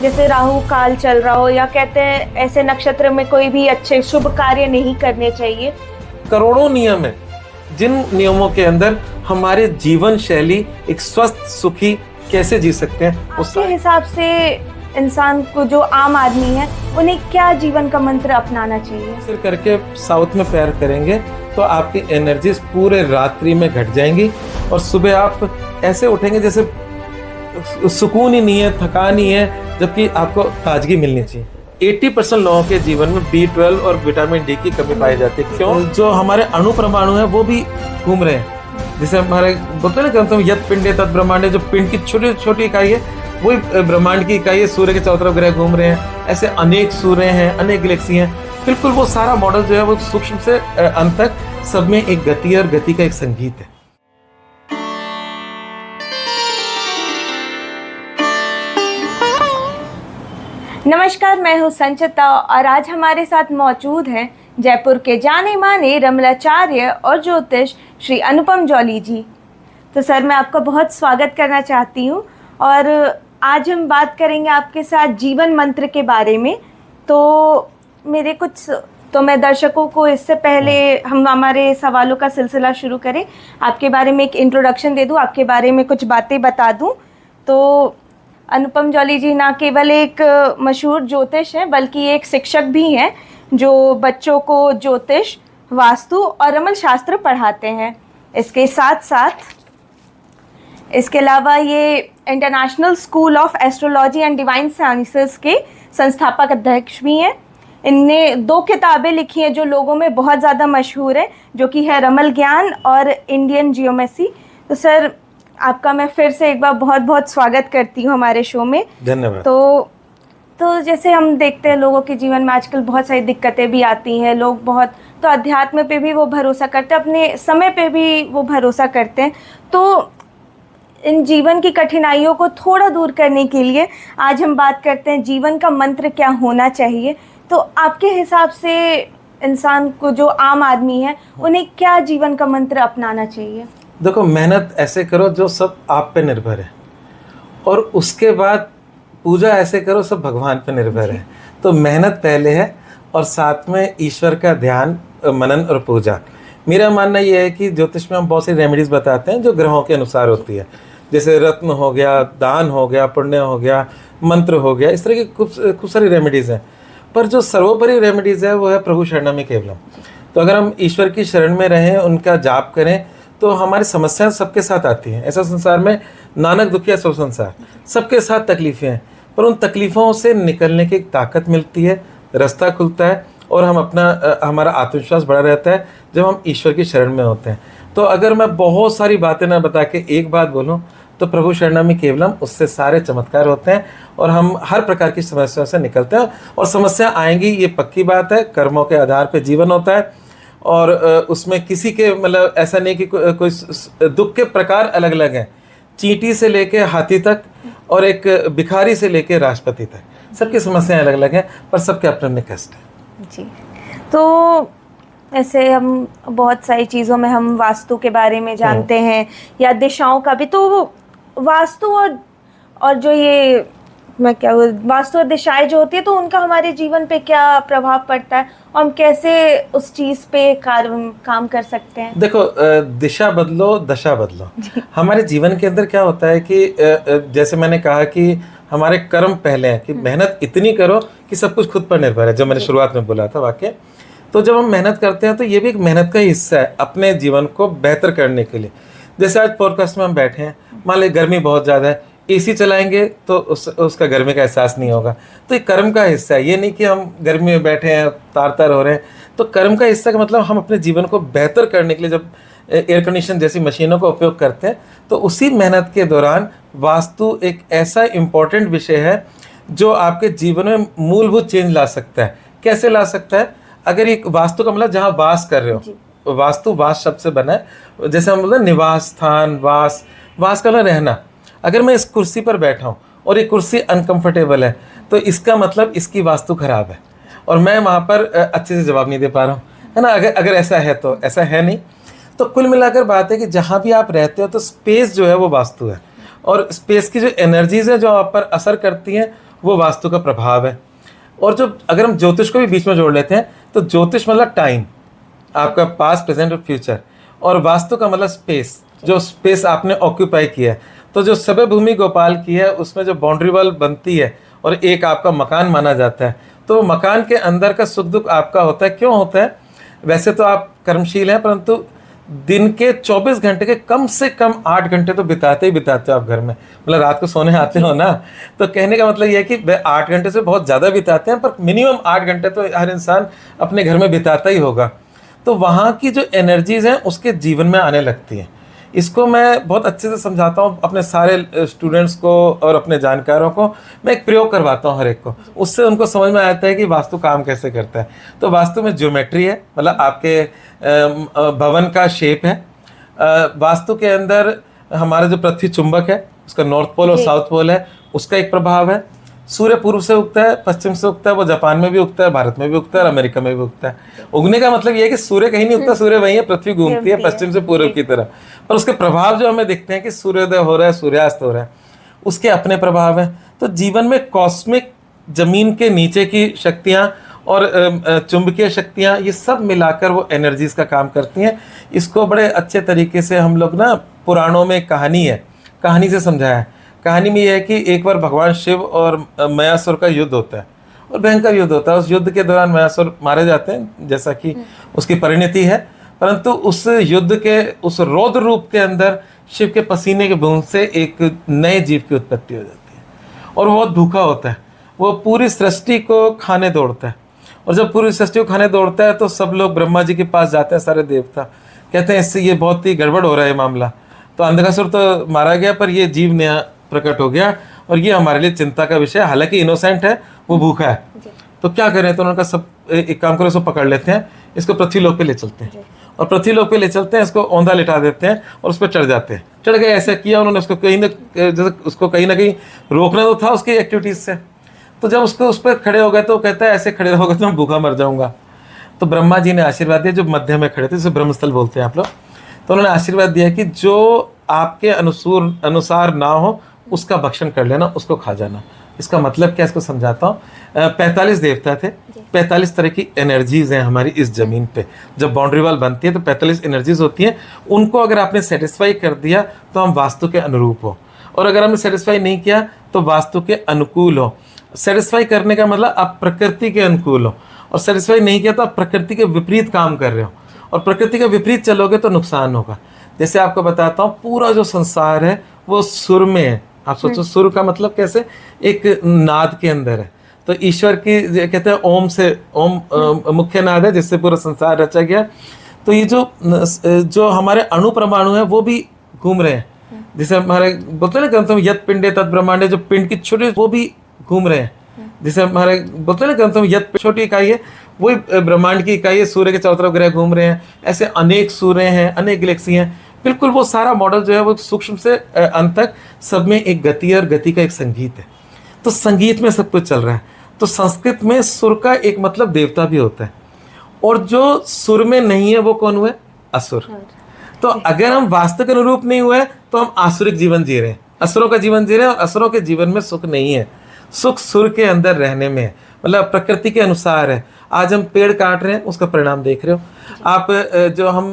जैसे राहु काल चल रहा हो, या कहते हैं ऐसे नक्षत्र में कोई भी अच्छे शुभ कार्य नहीं करने चाहिए। करोड़ों नियम है, जिन नियमों के अंदर हमारे जीवन शैली एक स्वस्थ सुखी कैसे जी सकते हैं उसके हिसाब से इंसान को, जो आम आदमी है, उन्हें क्या जीवन का मंत्र अपनाना चाहिए? सिर करके साउथ में पैर करेंगे तो आपकी एनर्जीज पूरे रात्रि में घट जाएंगी और सुबह आप ऐसे उठेंगे जैसे सुकून ही नहीं है, थकान ही है, जबकि आपको ताजगी मिलनी चाहिए। 80% लोगों के जीवन में B12 और विटामिन डी की कमी पाई जाती है। क्यों? जो हमारे अणु परमाणु है वो भी घूम रहे हैं। जैसे हमारे बोलते हैं ना, यत पिंडे तत् ब्रह्मांड, जो पिंड की छोटी छोटी इकाई है वही ब्रह्मांड की इकाई है। सूर्य के चारों तरफ ग्रह घूम रहे हैं, ऐसे अनेक सूर्य हैं, अनेक गैलेक्सी हैं। बिल्कुल वो सारा मॉडल जो है वो सूक्ष्म से अंत तक सब में एक गति और गति का एक संगीत है। नमस्कार, मैं हूँ संचिता और आज हमारे साथ मौजूद हैं जयपुर के जाने माने रमलाचार्य और ज्योतिष श्री अनुपम जौली जी। तो सर, मैं आपका बहुत स्वागत करना चाहती हूँ और आज हम बात करेंगे आपके साथ जीवन मंत्र के बारे में। तो मैं दर्शकों को, इससे पहले हम हमारे सवालों का सिलसिला शुरू करें, आपके बारे में एक इंट्रोडक्शन दे दूँ, आपके बारे में कुछ बातें बता दूँ। तो अनुपम जौली जी ना केवल एक मशहूर ज्योतिष हैं, बल्कि एक शिक्षक भी हैं जो बच्चों को ज्योतिष, वास्तु और रमल शास्त्र पढ़ाते हैं। इसके साथ साथ इसके अलावा ये international school of astrology and divine sciences के संस्थापक अध्यक्ष भी हैं। इनने 2 किताबें लिखी हैं जो लोगों में बहुत ज़्यादा मशहूर है, जो कि है रमल ज्ञान और इंडियन जियोमेट्री। तो सर, आपका मैं फिर से एक बार बहुत बहुत स्वागत करती हूँ हमारे शो में। धन्यवाद। तो जैसे हम देखते हैं लोगों के जीवन में आजकल बहुत सारी दिक्कतें भी आती हैं, लोग बहुत तो अध्यात्म पे भी वो भरोसा करते हैं, अपने समय पे भी वो भरोसा करते हैं। तो इन जीवन की कठिनाइयों को थोड़ा दूर करने के लिए आज हम बात करते हैं जीवन का मंत्र क्या होना चाहिए। तो आपके हिसाब से इंसान को, जो आम आदमी है, उन्हें क्या जीवन का मंत्र अपनाना चाहिए? देखो, मेहनत ऐसे करो जो सब आप पे निर्भर है, और उसके बाद पूजा ऐसे करो सब भगवान पे निर्भर है। तो मेहनत पहले है और साथ में ईश्वर का ध्यान, मनन और पूजा। मेरा मानना ये है कि ज्योतिष में हम बहुत सी रेमेडीज बताते हैं जो ग्रहों के अनुसार होती है, जैसे रत्न हो गया, दान हो गया, पुण्य हो गया, मंत्र हो गया, इस तरह की खूब सारी रेमेडीज़ हैं। पर जो सर्वोपरि रेमेडीज़ है वो है प्रभु शरणम केवलम। तो अगर हम ईश्वर की शरण में रहें, उनका जाप करें, तो हमारी समस्याएं सबके साथ आती हैं। ऐसा संसार में नानक दुखिया सब संसार, सबके साथ तकलीफ़ें हैं, पर उन तकलीफ़ों से निकलने की एक ताकत मिलती है, रास्ता खुलता है और हमारा आत्मविश्वास बढ़ा रहता है जब हम ईश्वर की शरण में होते हैं। तो अगर मैं बहुत सारी बातें ना बता के एक बात बोलूं तो प्रभु शरणम केवलम, उससे सारे चमत्कार होते हैं और हम हर प्रकार की समस्याओं से निकलते हैं। और समस्या आएंगी, ये पक्की बात है, कर्मों के आधार पर जीवन होता है और उसमें किसी के मतलब ऐसा नहीं कि कोई दुख के प्रकार अलग अलग हैं, चींटी से लेके हाथी तक और एक भिखारी से लेके राष्ट्रपति तक, सबकी समस्याएं अलग अलग हैं, पर सबके अपने अपने कष्ट हैं। जी, तो ऐसे हम बहुत सारी चीज़ों में हम वास्तु के बारे में जानते हैं या दिशाओं का भी। तो वास्तु और जो ये वास्तु और दिशाएं जो होती है, तो उनका हमारे जीवन पे क्या प्रभाव पड़ता है और हम कैसे उस चीज़ पे काम कर सकते हैं? देखो, दिशा बदलो दशा बदलो। हमारे जीवन के अंदर क्या होता है कि जैसे मैंने कहा कि हमारे कर्म पहले हैं, कि मेहनत इतनी करो कि सब कुछ खुद पर निर्भर है, जो मैंने शुरुआत में बोला था वाक्य। तो जब हम मेहनत करते हैं तो ये भी एक मेहनत का हिस्सा है अपने जीवन को बेहतर करने के लिए। जैसे आज पॉडकास्ट में हम बैठे हैं, मान ली गर्मी बहुत ज़्यादा है, एसी चलाएंगे तो उसका गर्मी का एहसास नहीं होगा। तो ये कर्म का हिस्सा है, ये नहीं कि हम गर्मी में बैठे हैं तार हो रहे हैं। तो कर्म का हिस्सा का मतलब हम अपने जीवन को बेहतर करने के लिए जब एयर कंडीशन जैसी मशीनों का उपयोग करते हैं, तो उसी मेहनत के दौरान वास्तु एक ऐसा इम्पोर्टेंट विषय है जो आपके जीवन में मूलभूत चेंज ला सकता है। कैसे ला सकता है? अगर एक वास्तु का मतलब जहाँ वास कर रहे हो, वास्तु वास शब्द से बना है। जैसे हम बोलते हैं निवास स्थान, वास का मतलब रहना। अगर मैं इस कुर्सी पर बैठा हूँ और ये कुर्सी अनकंफर्टेबल है, तो इसका मतलब इसकी वास्तु खराब है और मैं वहाँ पर अच्छे से जवाब नहीं दे पा रहा हूँ, है ना। अगर ऐसा है तो ऐसा है नहीं। तो कुल मिलाकर बात है कि जहाँ भी आप रहते हो तो स्पेस जो है वो वास्तु है, और स्पेस की जो एनर्जीज है जो आप पर असर करती हैं वो वास्तु का प्रभाव है। और जो अगर हम ज्योतिष को भी बीच में जोड़ लेते हैं तो ज्योतिष मतलब टाइम, आपका पास्ट प्रेजेंट और फ्यूचर, और वास्तु का मतलब स्पेस, जो स्पेस आपने ऑक्यूपाई किया है। तो जो सभ्य भूमि गोपाल की है उसमें जो बाउंड्री वॉल बनती है और एक आपका मकान माना जाता है, तो मकान के अंदर का सुख दुख आपका होता है। क्यों होता है? वैसे तो आप कर्मशील हैं, परंतु दिन के 24 घंटे के कम से कम 8 घंटे तो बिताते ही बिताते हो आप घर में, मतलब रात को सोने आते हो ना, तो कहने का मतलब ये है कि 8 घंटे से बहुत ज़्यादा बिताते हैं, पर मिनिमम 8 घंटे तो हर इंसान अपने घर में बिताता ही होगा। तो वहाँ की जो एनर्जीज हैं उसके जीवन में आने लगती हैं। इसको मैं बहुत अच्छे से समझाता हूँ अपने सारे स्टूडेंट्स को और अपने जानकारों को। मैं एक प्रयोग करवाता हूँ हर एक को, उससे उनको समझ में आता है कि वास्तु काम कैसे करता है। तो वास्तु में ज्योमेट्री है, मतलब आपके भवन का शेप है। वास्तु के अंदर हमारा जो पृथ्वी चुंबक है उसका नॉर्थ पोल और साउथ पोल है, उसका एक प्रभाव है। सूर्य पूर्व से उगता है, पश्चिम से उगता है, वो जापान में भी उगता है, भारत में भी उगता है और अमेरिका में भी उगता है। उगने का मतलब ये है कि सूर्य कहीं नहीं उगता, सूर्य वहीं है, पृथ्वी घूमती है पश्चिम से पूर्व की तरफ, पर उसके प्रभाव जो हमें दिखते हैं कि सूर्योदय हो रहा है, सूर्यास्त हो रहा है, उसके अपने प्रभाव हैं। तो जीवन में कॉस्मिक, जमीन के नीचे की शक्तियाँ और चुंबकीय शक्तियाँ, ये सब मिलाकर वो एनर्जीज का काम करती हैं। इसको बड़े अच्छे तरीके से हम लोग ना, पुराणों में कहानी है, कहानी से समझाया है। कहानी में यह है कि एक बार भगवान शिव और मयासुर का युद्ध होता है और भयंकर युद्ध होता है। उस युद्ध के दौरान मयासुर मारे जाते हैं, जैसा कि उसकी परिणति है, परंतु उस युद्ध के उस रौद्र रूप के अंदर शिव के पसीने के बूंद से एक नए जीव की उत्पत्ति हो जाती है और वो बहुत भूखा होता है। वो पूरी सृष्टि को खाने दौड़ता है, और जब पूरी सृष्टि को खाने दौड़ता है तो सब लोग ब्रह्मा जी के पास जाते हैं, सारे देवता कहते हैं इससे ये बहुत ही गड़बड़ हो रहा है मामला। तो अंधकासुर तो मारा गया, पर ये जीव नया प्रकट हो गया और ये हमारे लिए चिंता का विषय है, हालांकि इनोसेंट है, वो भूखा है, तो क्या करें? तो उन्होंने कहा सब एक काम करो, इसको पकड़ लेते हैं, इसको पृथ्वी लोक पे ले चलते हैं, और पृथ्वी लोक पे ले चलते हैं, इसको औंधा लिटा देते हैं और उस पर चढ़ जाते हैं। चढ़ गए, ऐसा किया उन्होंने, उसको कहीं ना जैसे उसको कहीं ना कहीं रोकना तो था उसकी एक्टिविटीज से। तो जब उसको उस पर खड़े हो गए तो कहता है ऐसे खड़े रहोगे तो मैं भूखा मर जाऊंगा। तो ब्रह्मा जी ने आशीर्वाद दिया, जो मध्य में खड़े थे, जिसे ब्रह्मस्थल बोलते हैं आप लोग, तो उन्होंने आशीर्वाद दिया कि जो आपके अनुसार ना हो उसका भक्षण कर लेना, उसको खा जाना। इसका मतलब क्या, इसको समझाता हूँ। 45 देवता थे, 45 तरह की एनर्जीज हैं हमारी इस जमीन पे। जब बाउंड्री वॉल बनती है तो 45 एनर्जीज होती हैं, उनको अगर आपने सेटिस्फाई कर दिया तो हम वास्तु के अनुरूप हो, और अगर हमने सेटिस्फाई नहीं किया तो वास्तु के अनुकूल हो। सेटिस्फाई करने का मतलब आप प्रकृति के अनुकूल हो, और सेटिस्फाई नहीं किया तो आप प्रकृति के विपरीत काम कर रहे हो, और प्रकृति के विपरीत चलोगे तो नुकसान होगा। जैसे आपको बताता हूँ, पूरा जो संसार है वो सुर में है। आप सोचो सुर का मतलब कैसे, एक नाद के अंदर है। तो ईश्वर की कहते हैं ओम से, ओम मुख्य नाद है जिससे पूरा संसार रचा गया। तो ये जो हमारे अणु परमाणु है वो भी घूम रहे हैं, जैसे हमारे बोलते हैं ना ग्रंथों में यत पिंडे तत् ब्रह्मांडे, जो पिंड की छोटी वो भी घूम रहे हैं। जैसे हमारे बोलते हैं ना ग्रंथों में यत छोटी इकाई है, वही ब्रह्मांड की इकाई है। सूर्य के चारों तरफ ग्रह घूम रहे हैं, ऐसे अनेक सूर्य हैं, अनेक गैलेक्सी हैं। बिल्कुल वो सारा मॉडल जो है वो सूक्ष्म से अंत तक सब में एक गति और गति का एक संगीत है। तो संगीत में सब कुछ चल रहा है। तो संस्कृत में सुर का एक मतलब देवता भी होता है, और जो सुर में नहीं है वो कौन हुए? असुर। तो अगर हम वास्तव के अनुरूप नहीं हुए तो हम आसुरिक जीवन जी रहे हैं, असुरों का जीवन जी रहे हैं, और असुरों के जीवन में सुख नहीं है। सुख सुर के अंदर रहने में है, मतलब प्रकृति के अनुसार है। आज हम पेड़ काट रहे हैं, उसका परिणाम देख रहे हो आप। जो हम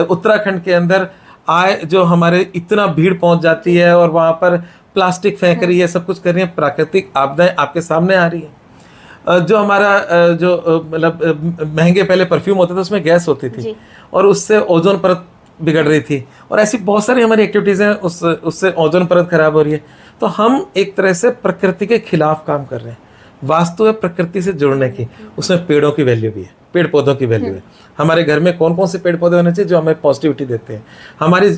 उत्तराखंड के अंदर आए, जो हमारे इतना भीड़ पहुंच जाती है और वहाँ पर प्लास्टिक फेंक रही है, सब कुछ कर रही है, प्राकृतिक आपदाएं आपके सामने आ रही है। जो हमारा जो मतलब महंगे पहले परफ्यूम होते थे उसमें गैस होती थी और उससे ओजोन परत बिगड़ रही थी, और ऐसी बहुत सारी हमारी एक्टिविटीज़ हैं, उससे ओजोन परत खराब हो रही है। तो हम एक तरह से प्रकृति के खिलाफ काम कर रहे हैं। वास्तु है प्रकृति से जुड़ने की, उसमें पेड़ों की वैल्यू भी है, पेड़ पौधों की वैल्यू है। हमारे घर में कौन कौन से पेड़ पौधे होने चाहिए जो हमें पॉजिटिविटी देते हैं। हमारी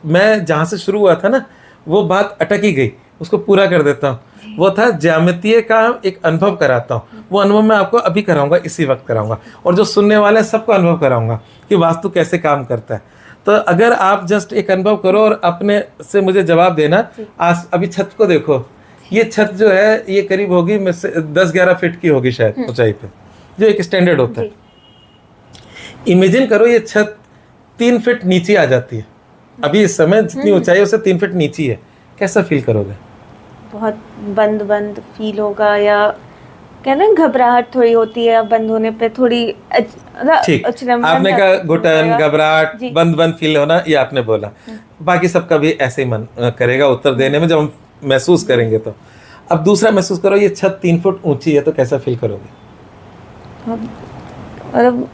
मैं जहाँ से शुरू हुआ था ना, वो बात अटक ही गई, उसको पूरा कर देता हूँ। वो था ज्यामितीय का एक अनुभव कराता हूँ, वो अनुभव मैं आपको अभी कराऊंगा, इसी वक्त कराऊंगा, और जो सुनने वाले हैं सबको अनुभव कराऊंगा कि वास्तु कैसे काम करता है। तो अगर आप जस्ट एक अनुभव करो और अपने से मुझे जवाब देना। आज अभी छत को देखो, ये छत जो है ये करीब होगी 10-11 फीट की होगी शायद ऊंचाई पे, जो एक स्टैंडर्ड होता है। इमेजिन करो ये छत 3 फीट नीचे आ जाती है, अभी इस समय जितनी ऊंचाई है उससे 3 फीट नीचे है, कैसा फील करोगे? बहुत बंद बंद फील होगा, या कहना घबराहट थोड़ी होती है बंद होने पे, थोड़ी ठीक, अचरंभन आपने सा कहा घुटन, होगा। घबराहट, जी। बंद बंद फील होना, ये आपने बोला। बाकी सबका भी ऐसे ही मन करेगा उत्तर देने में, जब हम महसूस करेंगे तो। अब दूसरा महसूस करो, ये छत 3 फुट ऊंची है, तो कैसा फील करोगे? मतलब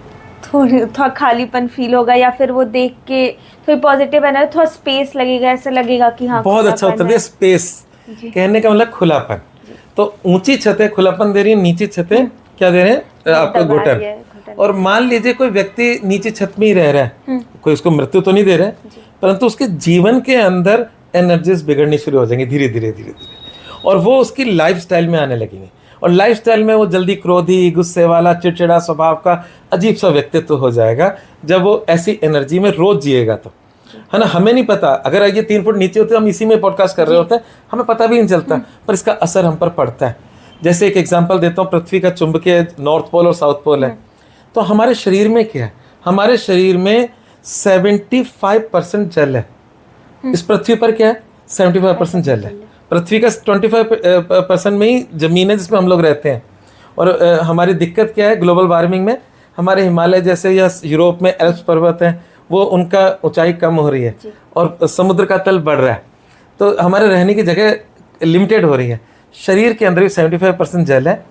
थोड़ा खालीपन फील होगा, या फिर वो देख के थोड़ी पॉजिटिव एनर्जी, थोड़ा स्पेस लगेगा, ऐसा लगेगा कि हाँ बहुत अच्छा उत्तर दिया, स्पेस। कहने का मतलब खुलापन। तो ऊंची छतें खुलापन दे रही है, नीची छतें क्या दे रहे हैं? आपको घुटन। और मान लीजिए कोई व्यक्ति नीची छत में ही रह रहा है, कोई उसको मृत्यु तो नहीं दे रहा है, परंतु उसके जीवन के अंदर एनर्जीज बिगड़नी शुरू हो जाएंगी धीरे धीरे धीरे धीरे, और वो उसकी लाइफस्टाइल में आने लगेंगे। और लाइफस्टाइल में वो जल्दी क्रोधी, गुस्से वाला, चिड़चिड़ा स्वभाव का अजीब सा व्यक्तित्व हो जाएगा, जब वो ऐसी एनर्जी में रोज जिएगा तो, है ना। हमें नहीं पता, अगर ये 3 फुट नीचे होते हम इसी में पॉडकास्ट कर रहे होते हैं, हमें पता भी नहीं चलता, पर इसका असर हम पर पड़ता है। जैसे एक एग्जांपल देता हूँ, पृथ्वी का चुंबकीय नॉर्थ पोल और साउथ पोल है, तो हमारे शरीर में क्या है? हमारे शरीर में 75% जल है। इस पृथ्वी पर क्या है? 75% जल है। पृथ्वी का 25% में ही जमीन है जिसमें हम लोग रहते हैं। और हमारी दिक्कत क्या है ग्लोबल वार्मिंग में? हमारे हिमालय जैसे या यूरोप में एल्प्स पर्वत हैं, वो उनका ऊंचाई कम हो रही है और समुद्र का तल बढ़ रहा है, तो हमारे रहने की जगह लिमिटेड हो रही है। शरीर के अंदर भी 75% जल है,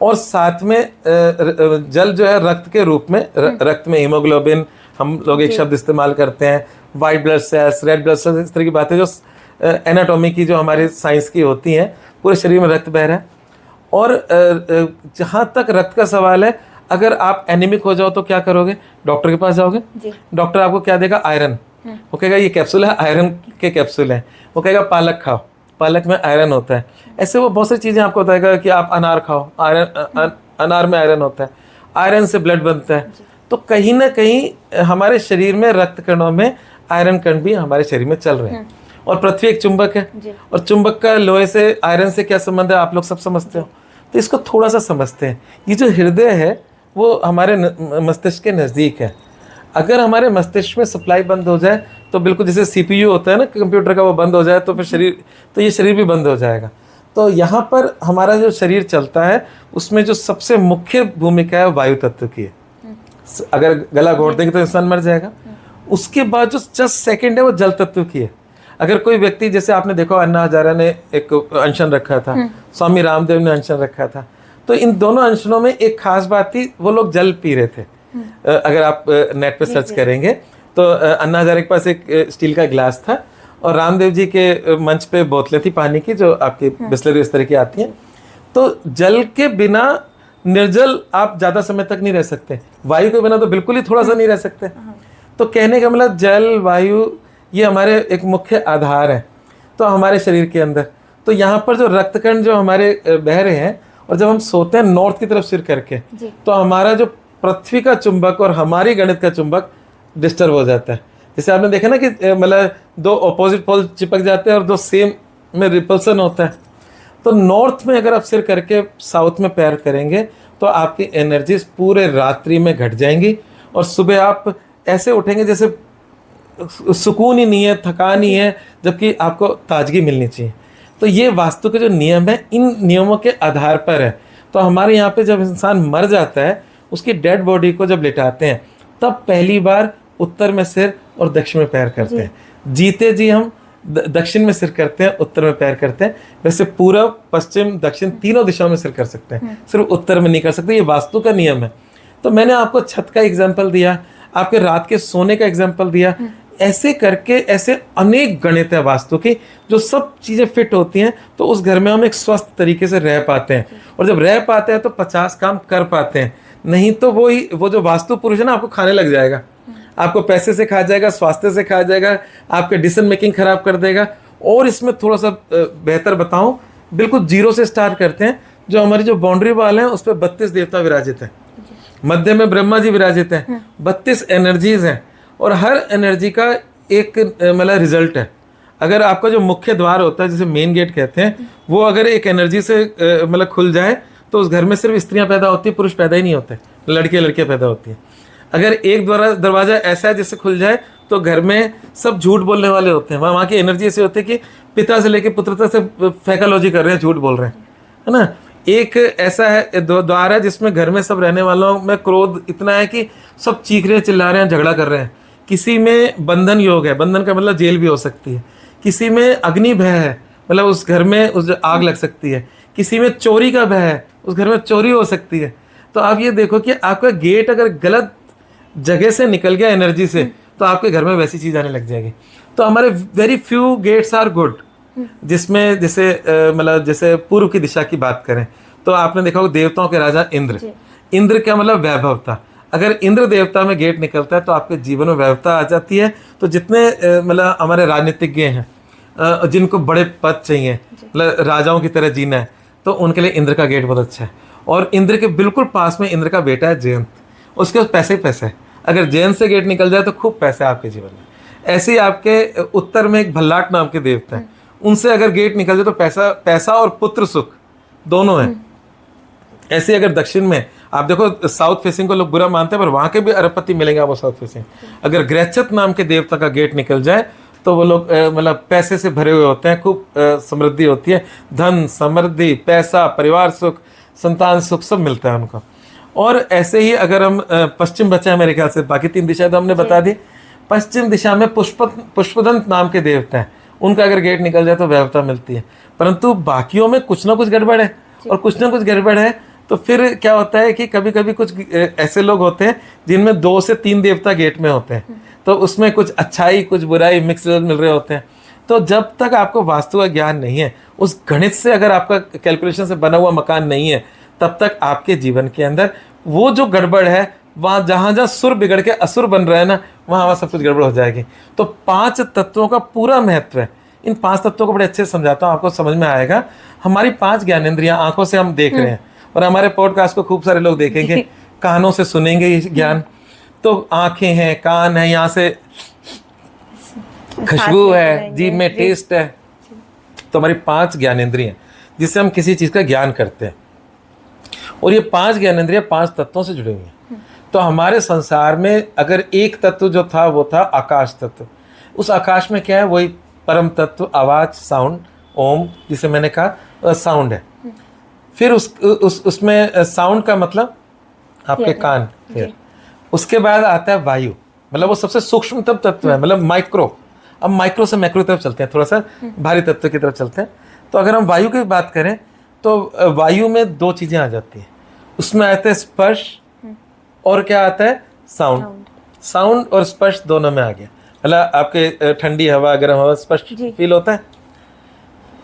और साथ में जल जो है रक्त के रूप में, रक्त में हीमोग्लोबिन, हम लोग एक शब्द इस्तेमाल करते हैं, white blood cells, red blood cells, इस तरह की बातें जो एनाटॉमी की, जो हमारे साइंस की होती हैं, पूरे शरीर में रक्त बह रहा है। और जहाँ तक रक्त का सवाल है, अगर आप एनीमिक हो जाओ तो क्या करोगे? डॉक्टर के पास जाओगे, डॉक्टर आपको क्या देगा? आयरन। वो कहेगा ये कैप्सूल है, आयरन के कैप्सूल है। वो कहेगा पालक खाओ, पालक में आयरन होता है। ऐसे वो बहुत सारी चीज़ें आपको बताएगा कि आप अनार खाओ, आयरन, अनार में आयरन होता है, आयरन से ब्लड बनता है। तो कहीं ना कहीं हमारे शरीर में रक्त कणों में आयरन कण भी हमारे शरीर में चल रहे हैं। और पृथ्वी एक चुंबक है, और चुंबक का लोहे से, आयरन से क्या संबंध है आप लोग सब समझते हो, तो इसको थोड़ा सा समझते हैं। ये जो हृदय है वो हमारे मस्तिष्क के नज़दीक है। अगर हमारे मस्तिष्क में सप्लाई बंद हो जाए, तो बिल्कुल जैसे सीपीयू होता है ना कंप्यूटर का, वो बंद हो जाए तो फिर शरीर, तो ये शरीर भी बंद हो जाएगा। तो यहाँ पर हमारा जो शरीर चलता है, उसमें जो सबसे मुख्य भूमिका है वायु तत्व की है। अगर गला घोट देंगे तो इंसान मर जाएगा। उसके बाद जो जस्ट सेकंड है वो जल तत्व की है। अगर कोई व्यक्ति, जैसे आपने देखा अन्ना हजारे ने एक अनशन रखा था, स्वामी रामदेव ने अनशन रखा था, तो इन दोनों अनशनों में एक खास बात थी, वो लोग जल पी रहे थे। अगर आप नेट पे सर्च करेंगे तो अन्ना हजारे के पास एक स्टील का गिलास था, और रामदेव जी के मंच पे बोतलें थी पानी की, जो आपकी बिस्लरी इस तरह की आती हैं। तो जल के बिना निर्जल आप ज़्यादा समय तक नहीं रह सकते, वायु के बिना तो बिल्कुल ही थोड़ा सा नहीं रह सकते। तो कहने का मतलब जल, वायु, ये हमारे एक मुख्य आधार है तो हमारे शरीर के अंदर। तो यहाँ पर जो रक्तकण जो हमारे बह रहे हैं, और जब हम सोते हैं नॉर्थ की तरफ सिर करके, तो हमारा जो पृथ्वी का चुंबक और हमारी गणित का चुंबक डिस्टर्ब हो जाता है। जैसे आपने देखा ना कि मतलब 2 ऑपोजिट पोल चिपक जाते हैं और 2 सेम में रिपल्सन होता है। तो नॉर्थ में अगर आप सिर करके साउथ में पैर करेंगे, तो आपकी एनर्जीज पूरे रात्रि में घट जाएंगी, और सुबह आप ऐसे उठेंगे जैसे सुकून ही नहीं है, थकान ही है, जबकि आपको ताजगी मिलनी चाहिए। तो ये वास्तु के जो नियम है, इन नियमों के आधार पर है। तो हमारे यहाँ पे जब इंसान मर जाता है, उसकी डेड बॉडी को जब लिटाते हैं, तब पहली बार उत्तर में सिर और दक्षिण में पैर करते हैं। जीते जी हम दक्षिण में सिर करते हैं, उत्तर में पैर करते हैं। वैसे पूर्व, पश्चिम, दक्षिण तीनों दिशाओं में सिर कर सकते हैं, सिर्फ उत्तर में नहीं कर सकते। ये वास्तु का नियम है। तो मैंने आपको छत का एग्जाम्पल दिया, आपके रात के सोने का एग्जाम्पल दिया। ऐसे करके ऐसे अनेक गणित है वास्तु की, जो सब चीज़ें फिट होती हैं, तो उस घर में हम एक स्वस्थ तरीके से रह पाते हैं। और जब रह पाते हैं तो 50 काम कर पाते हैं। नहीं तो वो जो वास्तु पुरुष है ना, आपको खाने लग जाएगा, आपको पैसे से खा जाएगा, स्वास्थ्य से खा जाएगा, आपके डिसीजन मेकिंग खराब कर देगा। और इसमें थोड़ा सा बेहतर बताऊं, बिल्कुल जीरो से स्टार्ट करते हैं। जो हमारी जो बाउंड्री वाल है, उस पर 32 देवता विराजित हैं, मध्य में ब्रह्मा जी विराजित हैं, 32 एनर्जीज हैं, और हर एनर्जी का एक मतलब रिजल्ट है। अगर आपका जो मुख्य द्वार होता है, जिसे मेन गेट कहते हैं, वो अगर एक एनर्जी से मतलब खुल जाए, तो उस घर में सिर्फ स्त्रियां पैदा होती हैं, पुरुष पैदा ही नहीं होते, लड़कियां पैदा होती हैं। अगर एक दरवाजा ऐसा है जिससे खुल जाए, तो घर में सब झूठ बोलने वाले होते हैं। वहाँ की एनर्जी ऐसी होती है कि पिता से लेके पुत्र तक से फैकालॉजी कर रहे हैं, झूठ बोल रहे हैं, है ना। एक ऐसा है द्वार है जिसमें घर में सब रहने वालों में क्रोध इतना है कि सब चीख रहे हैं, चिल्ला रहे हैं, झगड़ा कर रहे हैं। किसी में बंधन योग है, बंधन का मतलब जेल भी हो सकती है। किसी में अग्नि भय है, मतलब उस घर में उस आग लग सकती है। किसी में चोरी का भय है, उस घर में चोरी हो सकती है। तो आप ये देखो कि आपका गेट अगर गलत जगह से निकल गया एनर्जी से, तो आपके घर में वैसी चीज आने लग जाएगी। तो हमारे very few gates are good, जिसमें जैसे मतलब जैसे पूर्व की दिशा की बात करें तो आपने देखा होगा देवताओं के राजा इंद्र, इंद्र क्या मतलब वैभव था। अगर इंद्र देवता में गेट निकलता है तो आपके जीवन में वैभवता आ जाती है। तो जितने मतलब हमारे राजनीतिज्ञ हैं जिनको बड़े पद चाहिए, मतलब राजाओं की तरह जीना है, तो उनके लिए इंद्र का गेट बहुत अच्छा है। और इंद्र के बिल्कुल पास में इंद्र का बेटा है जयंत, उसके पास पैसे ही पैसे है। अगर जयंत से गेट निकल जाए तो खूब पैसा है आपके जीवन में। ऐसे ही आपके उत्तर में एक भल्लाट नाम के देवता है, उनसे अगर गेट निकल जाए तो पैसा और पुत्र सुख दोनों है। ऐसे अगर दक्षिण में आप देखो, साउथ फेसिंग को लोग बुरा मानते हैं पर वहां के भी अरबपति मिलेंगे आपको साउथ फेसिंग। अगर ग्रहचत नाम के देवता का गेट निकल जाए तो वो लोग मतलब पैसे से भरे हुए होते हैं, खूब समृद्धि होती है, धन समृद्धि, पैसा, परिवार सुख, संतान सुख सब मिलता है उनको। और ऐसे ही अगर हम पश्चिम बचा है मेरे ख्याल से, बाकी 3 दिशाएं तो हमने बता दी। पश्चिम दिशा में पुष्पदंत नाम के देवता हैं, उनका अगर गेट निकल जाए तो वैभवता मिलती है। परंतु बाकियों में कुछ ना कुछ गड़बड़ है, और कुछ ना कुछ गड़बड़ है तो फिर क्या होता है कि कभी कभी कुछ ऐसे लोग होते हैं जिनमें 2 से 3 देवता गेट में होते हैं, तो उसमें कुछ अच्छाई कुछ बुराई मिक्स मिल रहे होते हैं। तो जब तक आपको वास्तु का ज्ञान नहीं है, उस गणित से अगर आपका कैलकुलेशन से बना हुआ मकान नहीं है, तब तक आपके जीवन के अंदर वो जो गड़बड़ है, वहाँ जहाँ जहाँ सुर बिगड़ के असुर बन रहा है ना, वहाँ सब कुछ गड़बड़ हो जाएगी। तो 5 तत्वों का पूरा महत्व है। इन 5 तत्वों को बड़े अच्छे से समझाता हूँ, आपको समझ में आएगा। हमारी 5 ज्ञानेंद्रियाँ, आंखों से हम देख रहे हैं और हमारे पॉडकास्ट को खूब सारे लोग देखेंगे, कानों से सुनेंगे ये ज्ञान। तो आंखें हैं, कान है, यहाँ से खुशबू है, जीभ में टेस्ट है। तो हमारी 5 ज्ञानेंद्रियाँ जिससे हम किसी चीज़ का ज्ञान करते हैं, और ये 5 ज्ञानेंद्रियाँ 5 तत्वों से जुड़ी हुई हैं। तो हमारे संसार में अगर एक तत्व जो था वो था आकाश तत्व। उस आकाश में क्या है? वही परम तत्व, आवाज, साउंड, ओम, जिसे मैंने कहा साउंड है। फिर उसमें साउंड का मतलब आपके कान, फिर उसके बाद आता है वायु, मतलब वो सबसे सूक्ष्म तत्व है, मतलब माइक्रो। अब माइक्रो से मैक्रो तरफ चलते हैं, थोड़ा सा भारी तत्व की तरफ चलते हैं। तो अगर हम वायु की बात करें तो वायु में 2 चीजें आ जाती हैं, उसमें आता है स्पर्श और क्या आता है? साउंड। साउंड और स्पर्श दोनों में आ गया, मतलब आपके ठंडी हवा, गर्म हवा, स्पर्श फील होता है।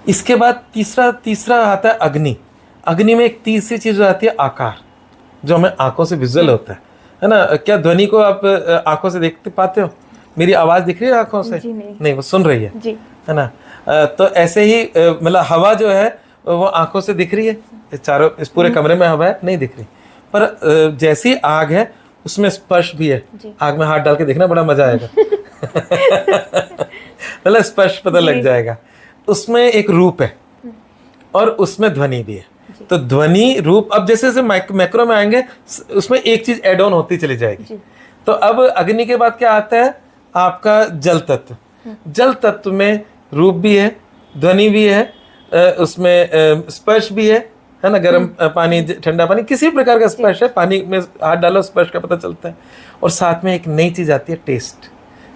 इसके बाद तीसरा आता है अग्नि। अग्नि में एक तीसरी चीज आती है आकार, जो हमें आंखों से विजुअल होता है ना। क्या ध्वनि को आप आंखों से देखते पाते हो? मेरी आवाज दिख रही है आंखों से? नहीं, वो सुन रही है ना। तो ऐसे ही मतलब हवा जो है वो आंखों से दिख रही है, चारों इस पूरे कमरे में हवा है, नहीं दिख रही। पर जैसी आग है उसमें स्पर्श भी है। आग में हाथ डाल के देखना, बड़ा मजा आएगा। मतलब स्पर्श पता लग जाएगा। उसमें एक रूप है और उसमें ध्वनि भी है। तो ध्वनि, रूप, अब जैसे जैसे मैक्रो में आएंगे उसमें एक चीज एड ऑन होती चली जाएगी। तो अब अग्नि के बाद क्या आता है? आपका जल तत्व। जल तत्व में रूप भी है, ध्वनि भी है, उसमें स्पर्श भी है ना। गर्म पानी, ठंडा पानी, किसी प्रकार का स्पर्श है, पानी में हाथ डालो स्पर्श का पता चलता है। और साथ में एक नई चीज आती है, टेस्ट।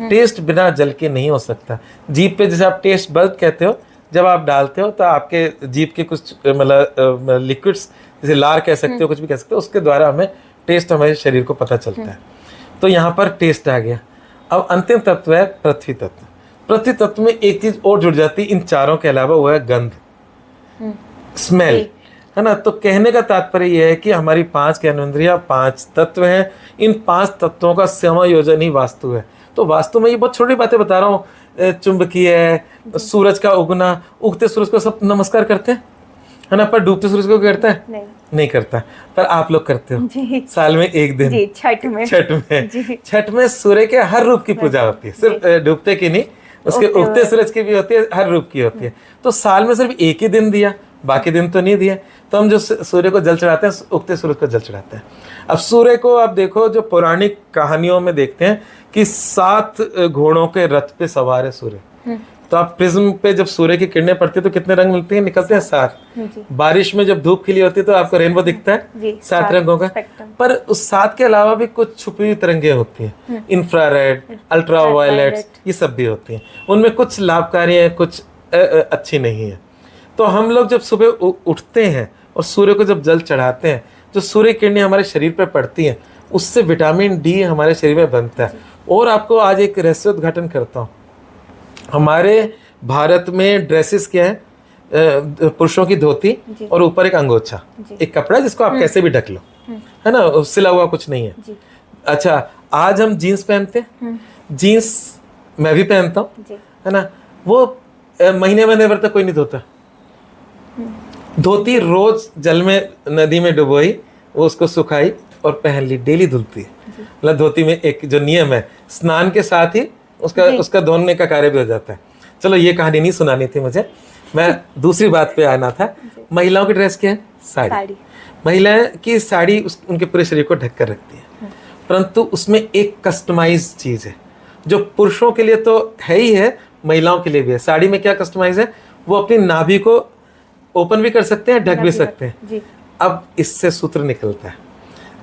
टेस्ट बिना जल के नहीं हो सकता। जीभ पे जैसे आप टेस्ट बल्ब कहते हो, जब आप डालते हो तो आपके जीभ के कुछ मतलब लिक्विड्स, जैसे लार कह सकते हो, कुछ भी कह सकते हो, उसके द्वारा हमें टेस्ट, हमारे शरीर को पता चलता है। तो यहाँ पर टेस्ट आ गया। अब अंतिम तत्व है पृथ्वी तत्व। पृथ्वी तत्व में एक चीज और जुड़ जाती है इन चारों के अलावा, वो है गंध, स्मेल, है ना। तो कहने का तात्पर्य यह है कि हमारी 5 ज्ञानेंद्रियां 5 तत्व हैं। इन 5 तत्वों का समायोजन ही वास्तु है। तो वास्तु में ये बहुत छोटी बातें बता रहा हूँ, चुंबकीय है, सूरज का उगना, उगते सूरज को सब नमस्कार करते हैं, है ना, पर डूबते सूरज को करता है? नहीं करता। पर आप लोग करते हो साल में एक दिन, छठ में सूर्य के हर रूप की पूजा होती है, सिर्फ डूबते की नहीं, उसके उगते सूरज की भी होती है, हर रूप की होती है। तो साल में सिर्फ एक ही दिन दिया, बाकी दिन तो नहीं दिए। तो हम जो सूर्य को जल चढ़ाते हैं, उगते सूरज को जल चढ़ाते हैं। अब सूर्य को आप देखो, जो पौराणिक कहानियों में देखते हैं कि 7 घोड़ों के रथ पे सवार है सूर्य। तो आप प्रिज्म पे जब सूर्य की किरणें पड़ती है तो कितने रंग मिलते हैं? निकलते हैं 7। बारिश में जब धूप खिली होती है तो आपको रेनबो दिखता है 7 रंगों का। पर उस 7 के अलावा भी कुछ छुपी हुई तरंगें होती हैं, इंफ्रारेड, अल्ट्रावायलेट, ये सब भी होती हैं। उनमें कुछ लाभकारी है, कुछ अच्छी नहीं है। तो हम लोग जब सुबह उठते हैं और सूर्य को जब जल चढ़ाते हैं, जो सूर्य किरणें हमारे शरीर पर पड़ती हैं, उससे विटामिन डी हमारे शरीर में बनता है। और आपको आज एक रहस्योद्घाटन करता हूँ। हमारे भारत में ड्रेसेस क्या है? पुरुषों की धोती और ऊपर एक अंगोछा, एक कपड़ा जिसको आप कैसे भी ढक लो, है ना, सिला हुआ कुछ नहीं है। अच्छा, आज हम जीन्स पहनते हैं, जीन्स मैं भी पहनता हूँ, है ना, वो महीने भर तक कोई नहीं धोता। धोती रोज जल में, नदी में डुबोई, वो उसको सुखाई और पहन ली, डेली धुलती है। मतलब धोती में एक जो नियम है, स्नान के साथ ही उसका धोने का कार्य भी हो जाता है। चलो, ये कहानी नहीं सुनानी थी मुझे, मैं दूसरी बात पे आना था। महिलाओं की ड्रेस क्या है? साड़ी। महिलाएं की साड़ी उनके पूरे शरीर को ढक कर रखती है, परंतु उसमें एक कस्टमाइज चीज है जो पुरुषों के लिए तो है ही है, महिलाओं के लिए भी है। साड़ी में क्या कस्टमाइज है? वो अपनी नाभि को ओपन भी कर सकते हैं, ढक भी सकते हैं। अब इससे सूत्र निकलता है,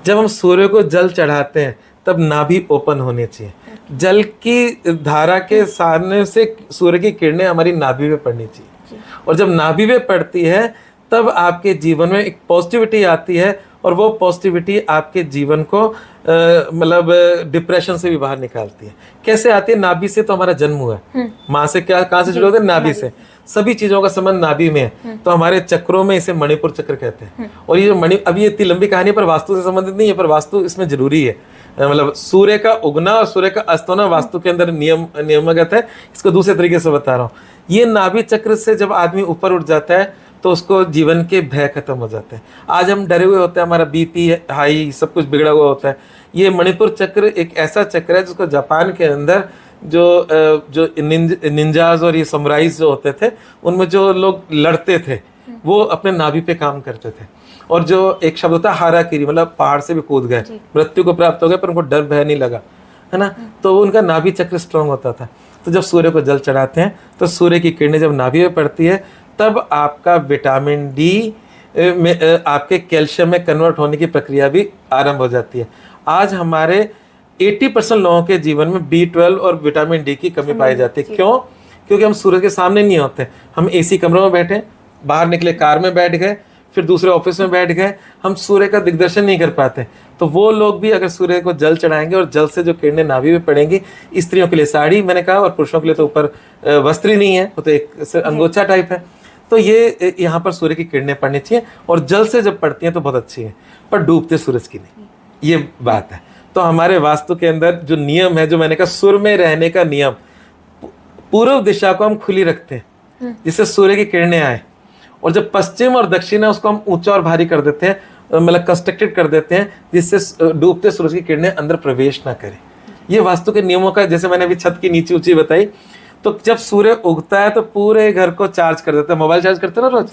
जब हम सूर्य को जल चढ़ाते हैं तब नाभि ओपन होनी चाहिए। जल की धारा के सामने से सूर्य की किरणें हमारी नाभि में पड़नी चाहिए, और जब नाभि में पड़ती है तब आपके जीवन में एक पॉजिटिविटी आती है, और वो पॉजिटिविटी आपके जीवन को मतलब डिप्रेशन से भी बाहर निकालती है। कैसे आती है? नाभि से तो हमारा जन्म हुआ है, माँ से क्या, कहाँ से जुड़े होते हैं? नाभि से। सभी चीजों का संबंध नाभि में है। तो हमारे चक्रों में इसे मणिपुर चक्र कहते हैं। और ये जो अभी ये इतनी लंबी कहानी पर वास्तु से संबंधित नहीं है, पर वास्तु इसमें जरूरी है। मतलब सूर्य का उगना और सूर्य का अस्त होना वास्तु के अंदर नियमगत है। इसको दूसरे तरीके से बता रहा हूँ। ये नाभि चक्र से जब आदमी ऊपर उठ जाता है तो उसको जीवन के भय खत्म हो जाते हैं। आज हम डरे हुए होते हैं, हमारा बीपी हाई, सब कुछ बिगड़ा हुआ होता है। ये मणिपुर चक्र एक ऐसा चक्र है जिसको जापान के अंदर जो निंजाज और ये समुराइज जो होते थे, उनमें जो लोग लड़ते थे वो अपने नाभि पे काम करते थे। और जो एक शब्द होता है हाराकिरी, मतलब पहाड़ से भी कूद गए, मृत्यु को प्राप्त हो गए, पर उनको डर भय नहीं लगा, है ना। तो उनका नाभि चक्र स्ट्रांग होता था। तो जब सूर्य को जल चढ़ाते हैं तो सूर्य की किरणें जब नाभि में पड़ती है तब आपका विटामिन डी में आपके कैल्शियम में कन्वर्ट होने की प्रक्रिया भी आरंभ हो जाती है। आज हमारे 80% लोगों के जीवन में B12 और विटामिन डी की कमी पाई जाती है। क्यों? क्योंकि हम सूर्य के सामने नहीं होते। हम एसी कमरों में बैठे, बाहर निकले कार में बैठ गए, फिर दूसरे ऑफिस में बैठ गए, हम सूर्य का दिग्दर्शन नहीं कर पाते। तो वो लोग भी अगर सूर्य को जल चढ़ाएंगे और जल से जो किरणें नाभि में पड़ेंगी, स्त्रियों के लिए साड़ी मैंने कहा, और पुरुषों के लिए तो ऊपर वस्त्र ही नहीं है, वो तो एक अंगोछा टाइप है। तो ये यहाँ पर सूर्य की किरणें पड़नी चाहिए, और जल से जब पड़ती हैं तो बहुत अच्छी है, पर डूबते सूरज की नहीं। ये बात है। तो हमारे वास्तु के अंदर जो नियम है, जो मैंने कहा सूर्य में रहने का नियम, पूर्व दिशा को हम खुली रखते हैं जिससे सूर्य की किरणें आए, और जब पश्चिम और दक्षिण है उसको हम ऊंचा और भारी कर देते हैं, मतलब कंस्ट्रक्टेड कर देते हैं, जिससे डूबते सूरज की किरणें अंदर प्रवेश ना करें। ये वास्तु के नियमों का, जैसे मैंने अभी छत की नीचे ऊंची बताई, तो जब सूर्य उगता है तो पूरे घर को चार्ज कर देता है। मोबाइल चार्ज करते हैं ना रोज,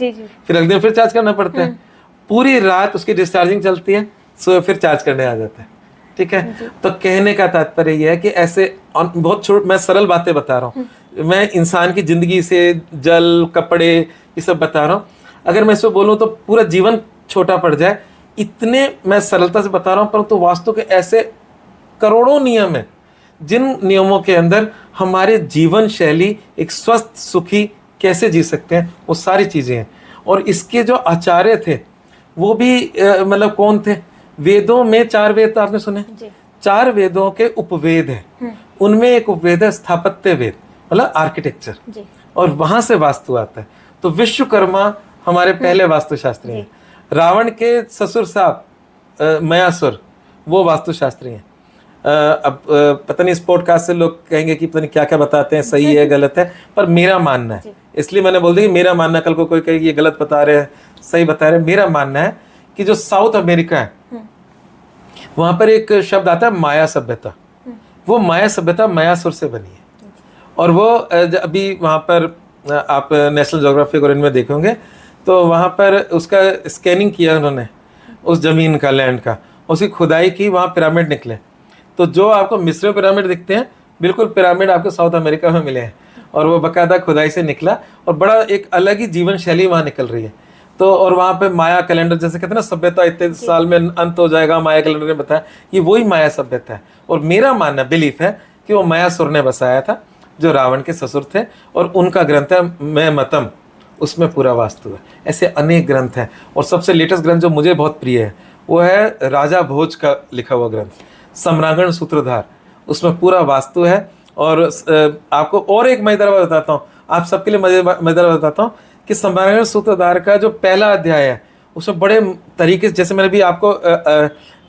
फिर अगले दिन फिर चार्ज करना पड़ता है। पूरी रात उसकी डिस्चार्जिंग चलती है, सुबह फिर चार्ज करने आ जाता है। ठीक है। तो कहने का तात्पर्य यह है कि ऐसे बहुत मैं सरल बातें बता रहा हूँ, मैं इंसान की जिंदगी से जल, कपड़े, ये सब बता रहा हूँ। अगर मैं इसको बोलूँ तो पूरा जीवन छोटा पड़ जाए, इतने मैं सरलता से बता रहा हूँ। परंतु वास्तु के ऐसे करोड़ों नियम हैं जिन नियमों के अंदर हमारे जीवन शैली एक स्वस्थ सुखी कैसे जी सकते हैं, वो सारी चीजें हैं। और इसके जो आचार्य थे वो भी मतलब कौन थे? वेदों में 4 वेद तो आपने सुने, 4 वेदों के उपवेद हैं। उनमें एक उपवेद है स्थापत्य वेद, मतलब आर्किटेक्चर, और वहां से वास्तु आता है। तो विश्वकर्मा हमारे पहले वास्तुशास्त्री हैं। रावण के ससुर साहब मयासुर, वो वास्तुशास्त्री हैं। अब पता नहीं इस पॉडकास्ट से लोग कहेंगे कि पता नहीं क्या क्या बताते हैं, सही है गलत है, पर मेरा मानना है, इसलिए मैंने बोल दिया कि मेरा मानना। कल को कोई कहे ये गलत बता रहे हैं, सही बता रहे हैं। मेरा मानना है कि जो साउथ अमेरिका है वहां पर एक शब्द आता है माया सभ्यता। वो माया सभ्यता मयासुर से बनी है। और वो अभी वहां पर आप नेशनल ज्योग्राफिक और इनमें देखेंगे तो वहाँ पर उसका स्कैनिंग किया उन्होंने, उस ज़मीन का, लैंड का, उसकी खुदाई की, वहाँ पिरामिड निकले। तो जो आपको मिस्र पिरामिड दिखते हैं, बिल्कुल पिरामिड आपको साउथ अमेरिका में मिले हैं, और वो बाकायदा खुदाई से निकला, और बड़ा एक अलग ही जीवन शैली वहाँ निकल रही है। तो और वहाँ पे माया कैलेंडर, जैसे कहते हैं ना, सभ्यता इतने साल में अंत हो जाएगा, माया कैलेंडर ने बताया, ये वही माया सभ्यता है। और मेरा मानना, बिलीफ है कि वो मायासुर ने बसाया था, जो रावण के ससुर थे, और उनका ग्रंथ है मैं मतम, उसमें पूरा वास्तु है। ऐसे अनेक ग्रंथ हैं, और सबसे लेटेस्ट ग्रंथ जो मुझे बहुत प्रिय है वो है राजा भोज का लिखा हुआ ग्रंथ सम्रांगण सूत्रधार, उसमें पूरा वास्तु है। और आपको और एक मजेदार बात बताता हूँ, आप सबके लिए मजेदार बात बताता हूँ कि सम्रांगण सूत्रधार का जो पहला अध्याय है उसमें बड़े तरीके से, जैसे मैंने भी आपको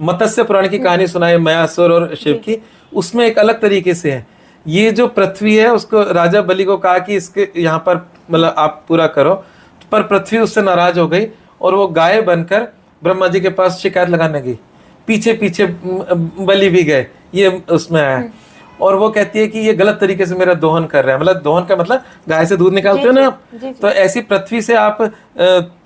मत्स्य पुराण की कहानी सुनाई मयासुर और शिव की, उसमें एक अलग तरीके से है। ये जो पृथ्वी है, उसको राजा बलि को कहा कि इसके यहाँ पर मतलब आप पूरा करो, पर पृथ्वी उससे नाराज हो गई और वो गाय बनकर ब्रह्मा जी के पास शिकायत लगाने गई। पीछे पीछे बलि भी गए, ये उसमें आया। और वो कहती है कि ये गलत तरीके से मेरा दोहन कर रहा है, मतलब दोहन का मतलब गाय से दूध निकालते हो ना आप, तो ऐसी पृथ्वी से आप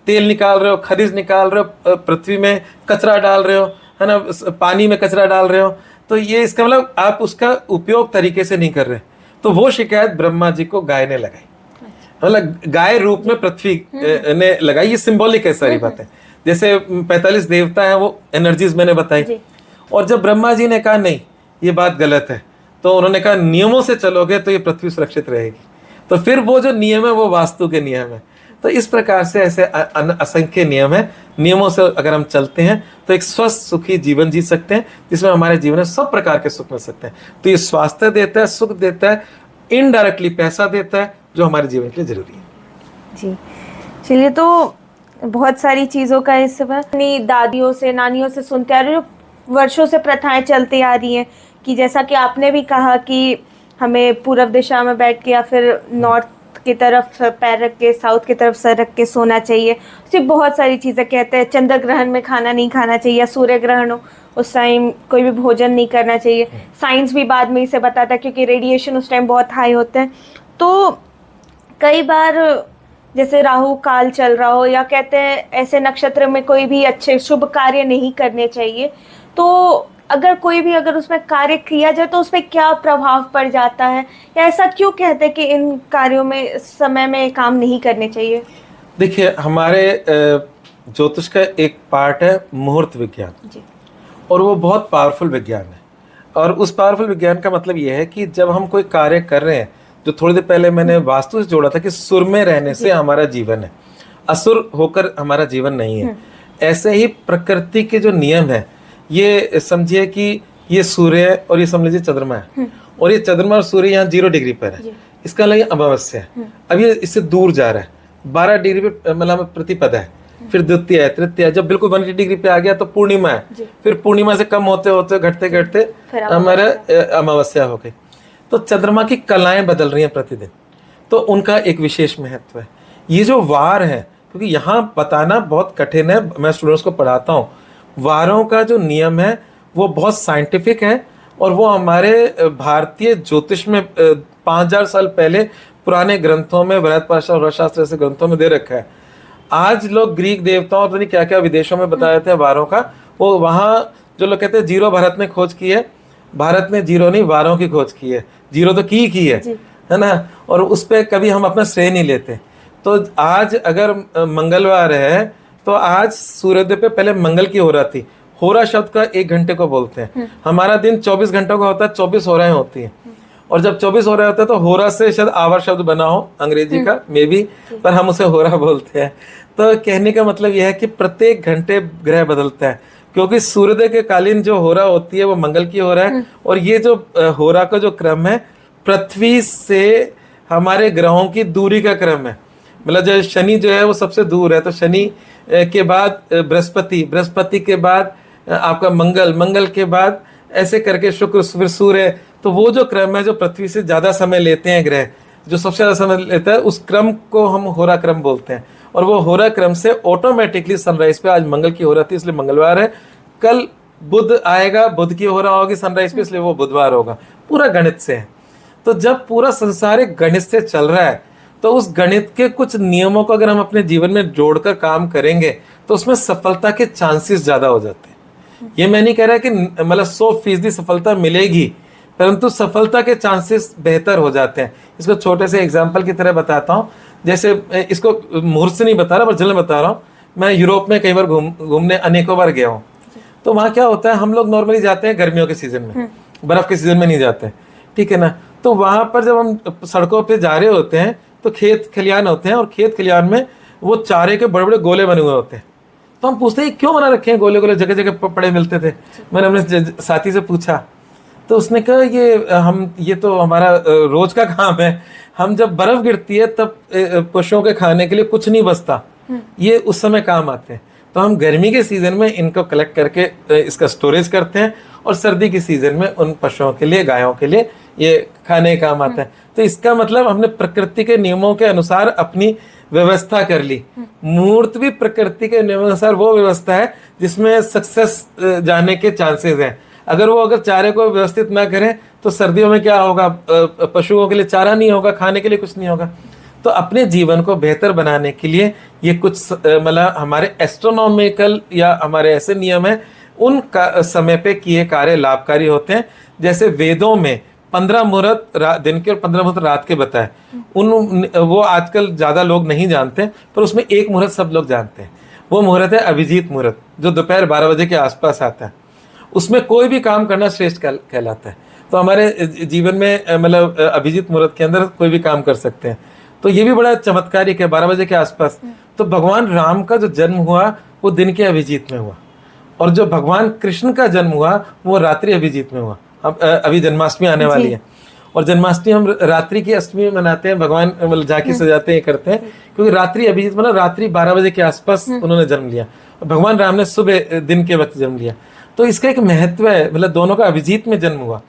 तेल निकाल रहे हो, खनिज निकाल रहे हो, पृथ्वी में कचरा डाल रहे हो, है ना, पानी में कचरा डाल रहे हो, तो ये इसका मतलब आप उसका उपयोग तरीके से नहीं कर रहे। तो वो शिकायत ब्रह्मा जी को गाय ने लगाई, मतलब गाय रूप में पृथ्वी ने लगाई। ये सिंबॉलिक है सारी बातें, जैसे 45 देवता हैं, वो एनर्जीज मैंने बताई। और जब ब्रह्मा जी ने कहा नहीं ये बात गलत है, तो उन्होंने कहा नियमों से चलोगे तो ये पृथ्वी सुरक्षित रहेगी। तो फिर वो जो नियम है वो वास्तु के नियम है। तो इस प्रकार से ऐसे असंख्य नियम है, नियमों से अगर हम चलते हैं तो एक स्वस्थ सुखी जीवन जी सकते हैं, जिसमें हमारे जीवन में सब प्रकार के सुख मिल सकते हैं। तो ये स्वास्थ्य देता है, सुख देता है, इनडायरेक्टली पैसा देता है, जो हमारे जीवन के लिए जरूरी है। जी चलिए, तो बहुत सारी चीज़ों का इस समय अपनी दादियों से, नानियों से सुनते आ रहे, जो वर्षों से प्रथाएं चलती आ रही हैं, कि जैसा कि आपने भी कहा कि हमें पूर्व दिशा में बैठ के या फिर नॉर्थ की तरफ पैर रख के, साउथ की तरफ सर रख के सोना चाहिए। सिर्फ बहुत सारी चीज़ें कहते हैं, चंद्र ग्रहण में खाना नहीं खाना चाहिए, या सूर्य ग्रहण हो उस टाइम कोई भी भोजन नहीं करना चाहिए। साइंस भी बाद में इसे बताता है, क्योंकि रेडिएशन उस टाइम बहुत हाई होते हैं। तो कई बार जैसे राहु काल चल रहा हो, या कहते हैं ऐसे नक्षत्र में कोई भी अच्छे शुभ कार्य नहीं करने चाहिए, तो अगर कोई भी अगर उसमें कार्य किया जाए तो उसमें क्या प्रभाव पड़ जाता है, या ऐसा क्यों कहते हैं कि इन कार्यों में समय में काम नहीं करने चाहिए? देखिए, हमारे ज्योतिष का एक पार्ट है मुहूर्त विज्ञान जी, और वो बहुत पावरफुल विज्ञान है। और उस पावरफुल विज्ञान का मतलब ये है कि जब हम कोई कार्य कर रहे हैं, जो थोड़ी देर पहले मैंने वास्तु से जोड़ा था कि सुर में रहने से हमारा जीवन है, असुर होकर हमारा जीवन नहीं है। ऐसे ही प्रकृति के जो नियम है, ये समझिए कि ये सूर्य और ये समझ लीजिए चंद्रमा है, और ये चंद्रमा और सूर्य यहाँ 0 डिग्री पर है, इसका अलग अमावस्या है। अब ये इससे दूर जा रहा है, 12 डिग्री पे मतलब प्रतिपद है, फिर द्वितीय है, तृतीय, जब बिल्कुल 180 डिग्री पे आ गया तो पूर्णिमा है, फिर पूर्णिमा से कम होते होते घटते घटते हमारे अमावस्या हो गई। तो चंद्रमा की कलाएं बदल रही हैं प्रतिदिन, तो उनका एक विशेष महत्व है। ये जो वार है, क्योंकि यहाँ बताना बहुत कठिन है, मैं स्टूडेंट्स को पढ़ाता हूँ, वारों का जो नियम है वो बहुत साइंटिफिक है, और वो हमारे भारतीय ज्योतिष में 5000 साल पहले पुराने ग्रंथों में, वैदिक भाषा और शास्त्र ऐसे ग्रंथों में दे रखा है। आज लोग ग्रीक देवताओं पता नहीं क्या क्या विदेशों में बताए थे वारों का, वो वहाँ जो लोग कहते हैं जीरो भारत ने खोज की है, भारत ने जीरो नहीं वारों की खोज की है, जीरो तो की है ना, और उस पर कभी हम अपना श्रेय नहीं लेते। तो आज अगर मंगलवार है तो आज सूर्योदय पे पहले मंगल की हो रहा थी, होरा शब्द का 1 घंटे को बोलते हैं। हमारा दिन 24 घंटों का होता है, 24 होराएं होती हैं, और जब 24 हो रहा होता है तो होरा से शायद आवर शब्द बना हो अंग्रेजी का मे बी, पर हम उसे होरा बोलते हैं। तो कहने का मतलब यह है कि प्रत्येक घंटे ग्रह बदलता है, क्योंकि सूर्योदय के कालीन जो होरा होती है वो मंगल की हो रहा है, और ये जो होरा का जो क्रम है पृथ्वी से हमारे ग्रहों की दूरी का क्रम है। मतलब जो शनि जो है वो सबसे दूर है, तो शनि के बाद बृहस्पति, बृहस्पति के बाद आपका मंगल, मंगल के बाद ऐसे करके शुक्र, फिर सूर्य। तो वो जो क्रम है जो पृथ्वी से ज्यादा समय लेते हैं ग्रह, जो सबसे ज्यादा समय लेता है, उस क्रम को हम होरा क्रम बोलते हैं। और वो होरा क्रम से ऑटोमेटिकली सनराइज पे, आज मंगल की हो रहा थी इसलिए मंगलवार है, कल बुध आएगा, बुध की हो रहा होगी सनराइज पे इसलिए वो बुधवार होगा, पूरा गणित से है। तो जब पूरा संसार एक गणित से चल रहा है तो उस गणित के कुछ नियमों को अगर हम अपने जीवन में जोड़कर काम करेंगे तो उसमें सफलता के चांसेस ज्यादा हो जाते हैं। ये मैं नहीं कह रहा कि मतलब 100% सफलता मिलेगी, परंतु सफलता के चांसेस बेहतर हो जाते हैं। इसको छोटे से एग्जाम्पल की तरह बताता हूँ। जैसे इसको मुहूर्त से नहीं बता रहा पर जनरल बता रहा हूँ। मैं यूरोप में कई बार घूमने अनेकों बार गया हूँ। तो वहाँ क्या होता है, हम लोग नॉर्मली जाते हैं गर्मियों के सीजन में, बर्फ के सीजन में नहीं जाते, ठीक है ना। तो वहाँ पर जब हम सड़कों पे जा रहे होते हैं तो खेत खलियान होते हैं, और खेत खलियान में वो चारे के बड़े बड़े गोले बने हुए होते हैं। तो हम पूछते हैं क्यों बना रखे हैं गोले गोले, जगह जगह पड़े मिलते थे। मैंने अपने साथी से पूछा तो उसने कहा ये तो हमारा रोज का काम है। हम जब बर्फ गिरती है तब पशुओं के खाने के लिए कुछ नहीं बचता, ये उस समय काम आते हैं। तो हम गर्मी के सीजन में इनको कलेक्ट करके इसका स्टोरेज करते हैं, और सर्दी के सीजन में उन पशुओं के लिए, गायों के लिए ये खाने का काम आता है। तो इसका मतलब हमने प्रकृति के नियमों के अनुसार अपनी व्यवस्था कर ली। मूर्त भी प्रकृति के नियमों के अनुसार वो व्यवस्था है जिसमें सक्सेस जाने के चांसेस हैं। अगर चारे को व्यवस्थित ना करें तो सर्दियों में क्या होगा, पशुओं के लिए चारा नहीं होगा, खाने के लिए कुछ नहीं होगा। तो अपने जीवन को बेहतर बनाने के लिए ये कुछ मतलब हमारे एस्ट्रोनॉमिकल या हमारे ऐसे नियम हैं, उन समय पे किए कार्य लाभकारी होते हैं। जैसे वेदों में 15 मुहूर्त दिन के और 15 मुहूर्त रात के बताए, वो आजकल ज्यादा लोग नहीं जानते, पर उसमें एक मुहूर्त सब लोग जानते हैं। वो मुहूर्त है अभिजीत मुहूर्त, जो दोपहर 12 बजे के आसपास आता है। उसमें कोई भी काम करना श्रेष्ठ कहलाता है। तो हमारे जीवन में मतलब अभिजीत मुहूर्त के अंदर कोई भी काम कर सकते हैं। तो ये भी बड़ा चमत्कारिक है, 12 बजे के आसपास। तो भगवान राम का जो जन्म हुआ वो दिन के अभिजीत में हुआ, और जो भगवान कृष्ण का जन्म हुआ वो रात्रि अभिजीत में हुआ। अब अभी जन्माष्टमी आने वाली है, और जन्माष्टमी हम रात्रि की अष्टमी मनाते हैं, भगवान मतलब झांकी सजाते हैं, करते हैं, क्योंकि रात्रि अभिजीत मतलब रात्रि 12 बजे के आसपास उन्होंने जन्म लिया। भगवान राम ने सुबह दिन के वक्त जन्म लिया। तो इसका एक महत्व है, मतलब दोनों का अभिजीत में जन्म हुआ।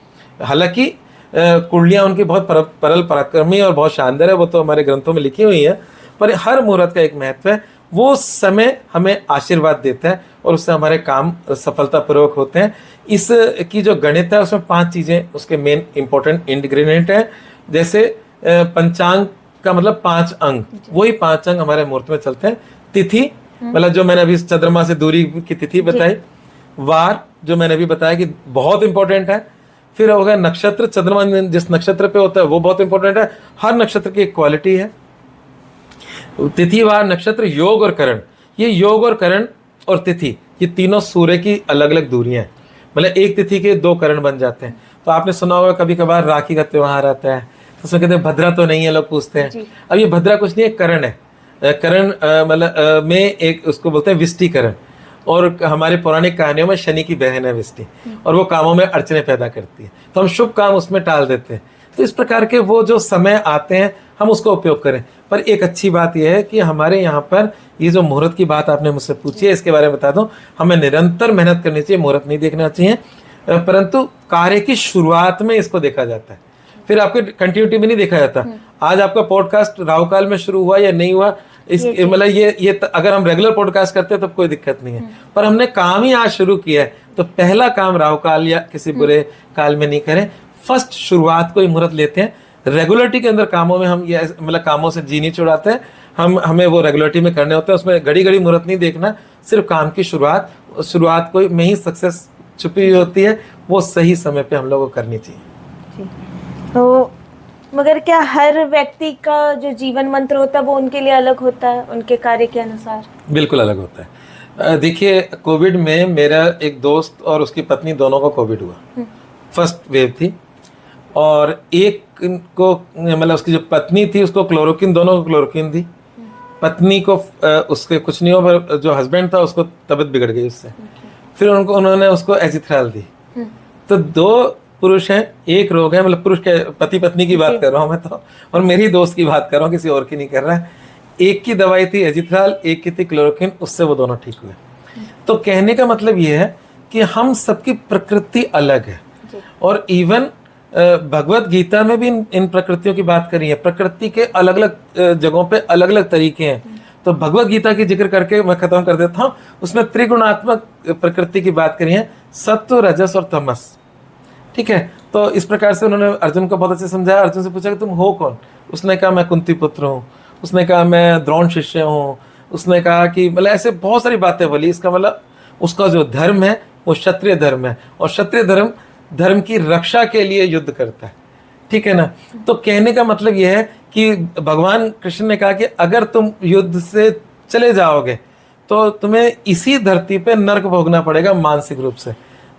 हालांकि कुंडलियां उनकी बहुत परल पराक्रमी और बहुत शानदार है, वो तो हमारे ग्रंथों में लिखी हुई है, पर हर मुहूर्त का एक महत्व है। वो समय हमें आशीर्वाद देता है और उससे हमारे काम सफलतापूर्वक होते हैं। इस की जो गणित है उसमें 5 चीजें उसके मेन इंपॉर्टेंट इंग्रेडिएंट है। जैसे पंचांग का मतलब 5 अंग, वही 5 अंग हमारे मुहूर्त में चलते हैं। तिथि मतलब जो मैंने अभी चंद्रमा से दूरी की तिथि बताई, वार जो मैंने अभी बताया कि बहुत इंपॉर्टेंट है। फिर हो गया नक्षत्र, चंद्रमा जिस नक्षत्र पे होता है वो बहुत इंपॉर्टेंट है। हर नक्षत्र की एक क्वालिटी है। तिथि, वार, नक्षत्र, योग और करण। ये योग और करण और तिथि, ये तीनों सूर्य की अलग अलग दूरियां हैं। मतलब एक तिथि के 2 करण बन जाते हैं। तो आपने सुना होगा कभी कभार राखी का त्योहार आता है तो उसमें कहते हैं भद्रा तो नहीं है, लोग पूछते हैं। अब ये भद्रा कुछ नहीं है, करण है। करण मतलब में एक उसको बोलते हैं विष्टिकरण, और हमारे पौराणिक कहानियों में शनि की बहन है विष्टि, और वो कामों में अड़चने पैदा करती है, तो हम शुभ काम उसमें टाल देते हैं। तो इस प्रकार के वो जो समय आते हैं हम उसको उपयोग करें। पर एक अच्छी बात यह है कि हमारे यहाँ पर ये जो मुहूर्त की बात आपने मुझसे पूछी है, इसके बारे में बता दूं, हमें निरंतर मेहनत करनी चाहिए, मुहूर्त नहीं देखना चाहिए, परंतु कार्य की शुरुआत में इसको देखा जाता है, फिर आपके कंटिन्यूटी में नहीं देखा जाता। आज आपका पॉडकास्ट राहु काल में शुरू हुआ या नहीं हुआ, इस मतलब ये अगर हम रेगुलर पॉडकास्ट करते हैं तो कोई दिक्कत नहीं है, पर हमने काम ही आज शुरू किया है तो पहला काम राहु काल या किसी बुरे काल में नहीं करें, फर्स्ट शुरुआत को ही मुहूर्त लेते हैं। रेगुलरिटी के अंदर कामों में हम ये मतलब कामों से जी नहीं छुड़ाते हैं, हमें वो रेगुलरिटी में करने होते हैं, उसमें घड़ी घड़ी मुहूर्त नहीं देखना, सिर्फ काम की शुरुआत को में ही सक्सेस छुपी हुई होती है, वो सही समय पे हम लोगों को करनी चाहिए। तो मगर क्या हर व्यक्ति का जो जीवन मंत्र होता है वो उनके लिए अलग होता है, उनके कार्य के अनुसार? बिल्कुल अलग होता है। देखिए, कोविड में मेरा एक दोस्त और उसकी पत्नी दोनों को कोविड हुआ, फर्स्ट वेव थी, और एक को मतलब उसकी जो पत्नी थी उसको क्लोरोक्विन, दोनों को क्लोरोक्विन दी, पत्नी को उसके कुछ नहीं हुआ, पर जो हस्बैंड था उसको तबीयत बिगड़ गई उससे, फिर उन्होंने उसको एजिथ्राल दी। तो 2 पुरुष हैं, एक रोग है, मतलब पुरुष के पति पत्नी की बात कर रहा हूँ मैं तो, और मेरी दोस्त की बात कर रहा हूँ, किसी और की नहीं कर रहा है। एक की दवाई थी एजिथ्राल, एक की थी क्लोरोक्विन, उससे वो दोनों ठीक हुए। तो कहने का मतलब ये है कि हम सबकी प्रकृति अलग है, और इवन भगवत गीता में भी इन प्रकृतियों की बात करी है। प्रकृति के अलग अलग जगहों पे अलग अलग तरीके हैं। तो भगवत गीता की जिक्र करके मैं खत्म कर देता हूँ। उसमें त्रिगुणात्मक प्रकृति की बात करी है, सत्व, रजस और तमस, ठीक है। तो इस प्रकार से उन्होंने अर्जुन को बहुत अच्छे से समझाया। अर्जुन से पूछा कि तुम हो कौन? उसने कहा मैं कुंती पुत्र हूँ, उसने कहा मैं द्रोण शिष्य हूँ, उसने कहा कि मतलब ऐसे बहुत सारी बातें बोली। इसका मतलब उसका जो धर्म है वो क्षत्रिय धर्म है, और क्षत्रिय धर्म की रक्षा के लिए युद्ध करता है, ठीक है ना। तो कहने का मतलब यह है कि भगवान कृष्ण ने कहा कि अगर तुम युद्ध से चले जाओगे तो तुम्हें इसी धरती पे नरक भोगना पड़ेगा मानसिक रूप से।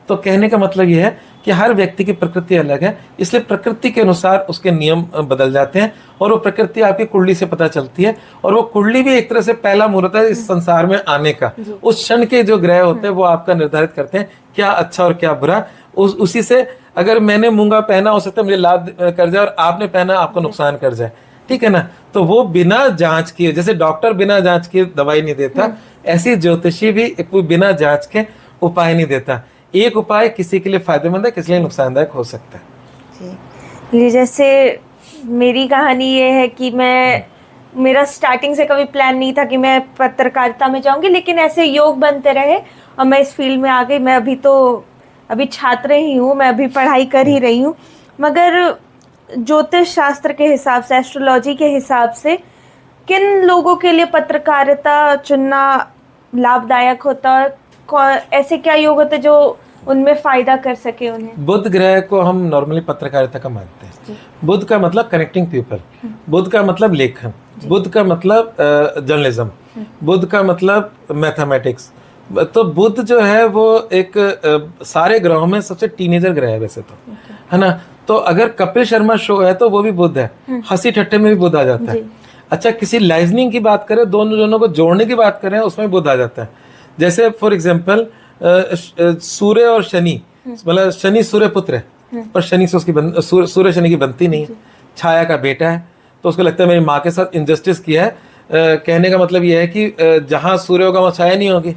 तो कहने का मतलब यह है कि हर व्यक्ति की प्रकृति अलग है, इसलिए प्रकृति के अनुसार उसके नियम बदल जाते हैं, और वो प्रकृति आपकी कुंडली से पता चलती है, और वो कुंडली भी एक तरह से पहला मुहूर्त है इस संसार में आने का। उस क्षण के जो ग्रह होते हैं वो आपका निर्धारित करते हैं क्या अच्छा और क्या बुरा। उसी से अगर मैंने मूंगा पहना, हो सकता है मुझे लाभ कर जाए, और आपने पहना आपको नुकसान कर जाए, ठीक है ना। तो वो बिना जांच किए, जैसे डॉक्टर बिना जांच के दवाई नहीं देता, ऐसी ज्योतिषी भी बिना जांच के उपाय नहीं देता। एक उपाय किसी के लिए फायदेमंद है, किसी के लिए नुकसानदायक हो सकता है। जी, जैसे मेरी कहानी ये है कि मेरा स्टार्टिंग से कभी प्लान नहीं था कि मैं पत्रकारिता में जाऊंगी, लेकिन ऐसे योग बनते रहे और मैं इस फील्ड में आ गई। मैं अभी छात्र ही हूँ, मैं अभी पढ़ाई कर ही रही हूँ, मगर ज्योतिष शास्त्र के हिसाब से, एस्ट्रोलॉजी के हिसाब से किन लोगों के लिए पत्रकारिता चुनना लाभदायक होता है? ऐसे क्या योग होते जो उनमें फायदा कर सके उन्हें? बुध ग्रह को हम नॉर्मली पत्रकारिता का मानते हैं। बुध का मतलब कनेक्टिंग पीपल, बुध का मतलब लेखन, बुध का मतलब जर्नलिज्म, बुध का मतलब मैथमेटिक्स। तो बुध जो है वो एक सारे ग्रहों में सबसे टीनेजर ग्रह है वैसे तो, है ना। तो अगर कपिल शर्मा शो है तो वो भी बुध है, हंसी ठट्टे में भी बुध आ जाता है। अच्छा, किसी लाइजनिंग की बात करें, दोनों को जोड़ने की बात करें, उसमें बुध आ जाता है। जैसे फॉर एग्जाम्पल सूर्य और शनि, मतलब शनि सूर्य पुत्र है, पर शनि से उसकी सूर्य शनि की बनती नहीं है। छाया का बेटा है, तो उसको लगता है मेरी माँ के साथ इनजस्टिस किया है। कहने का मतलब यह है कि जहां सूर्य होगा वहां छाया नहीं होगी।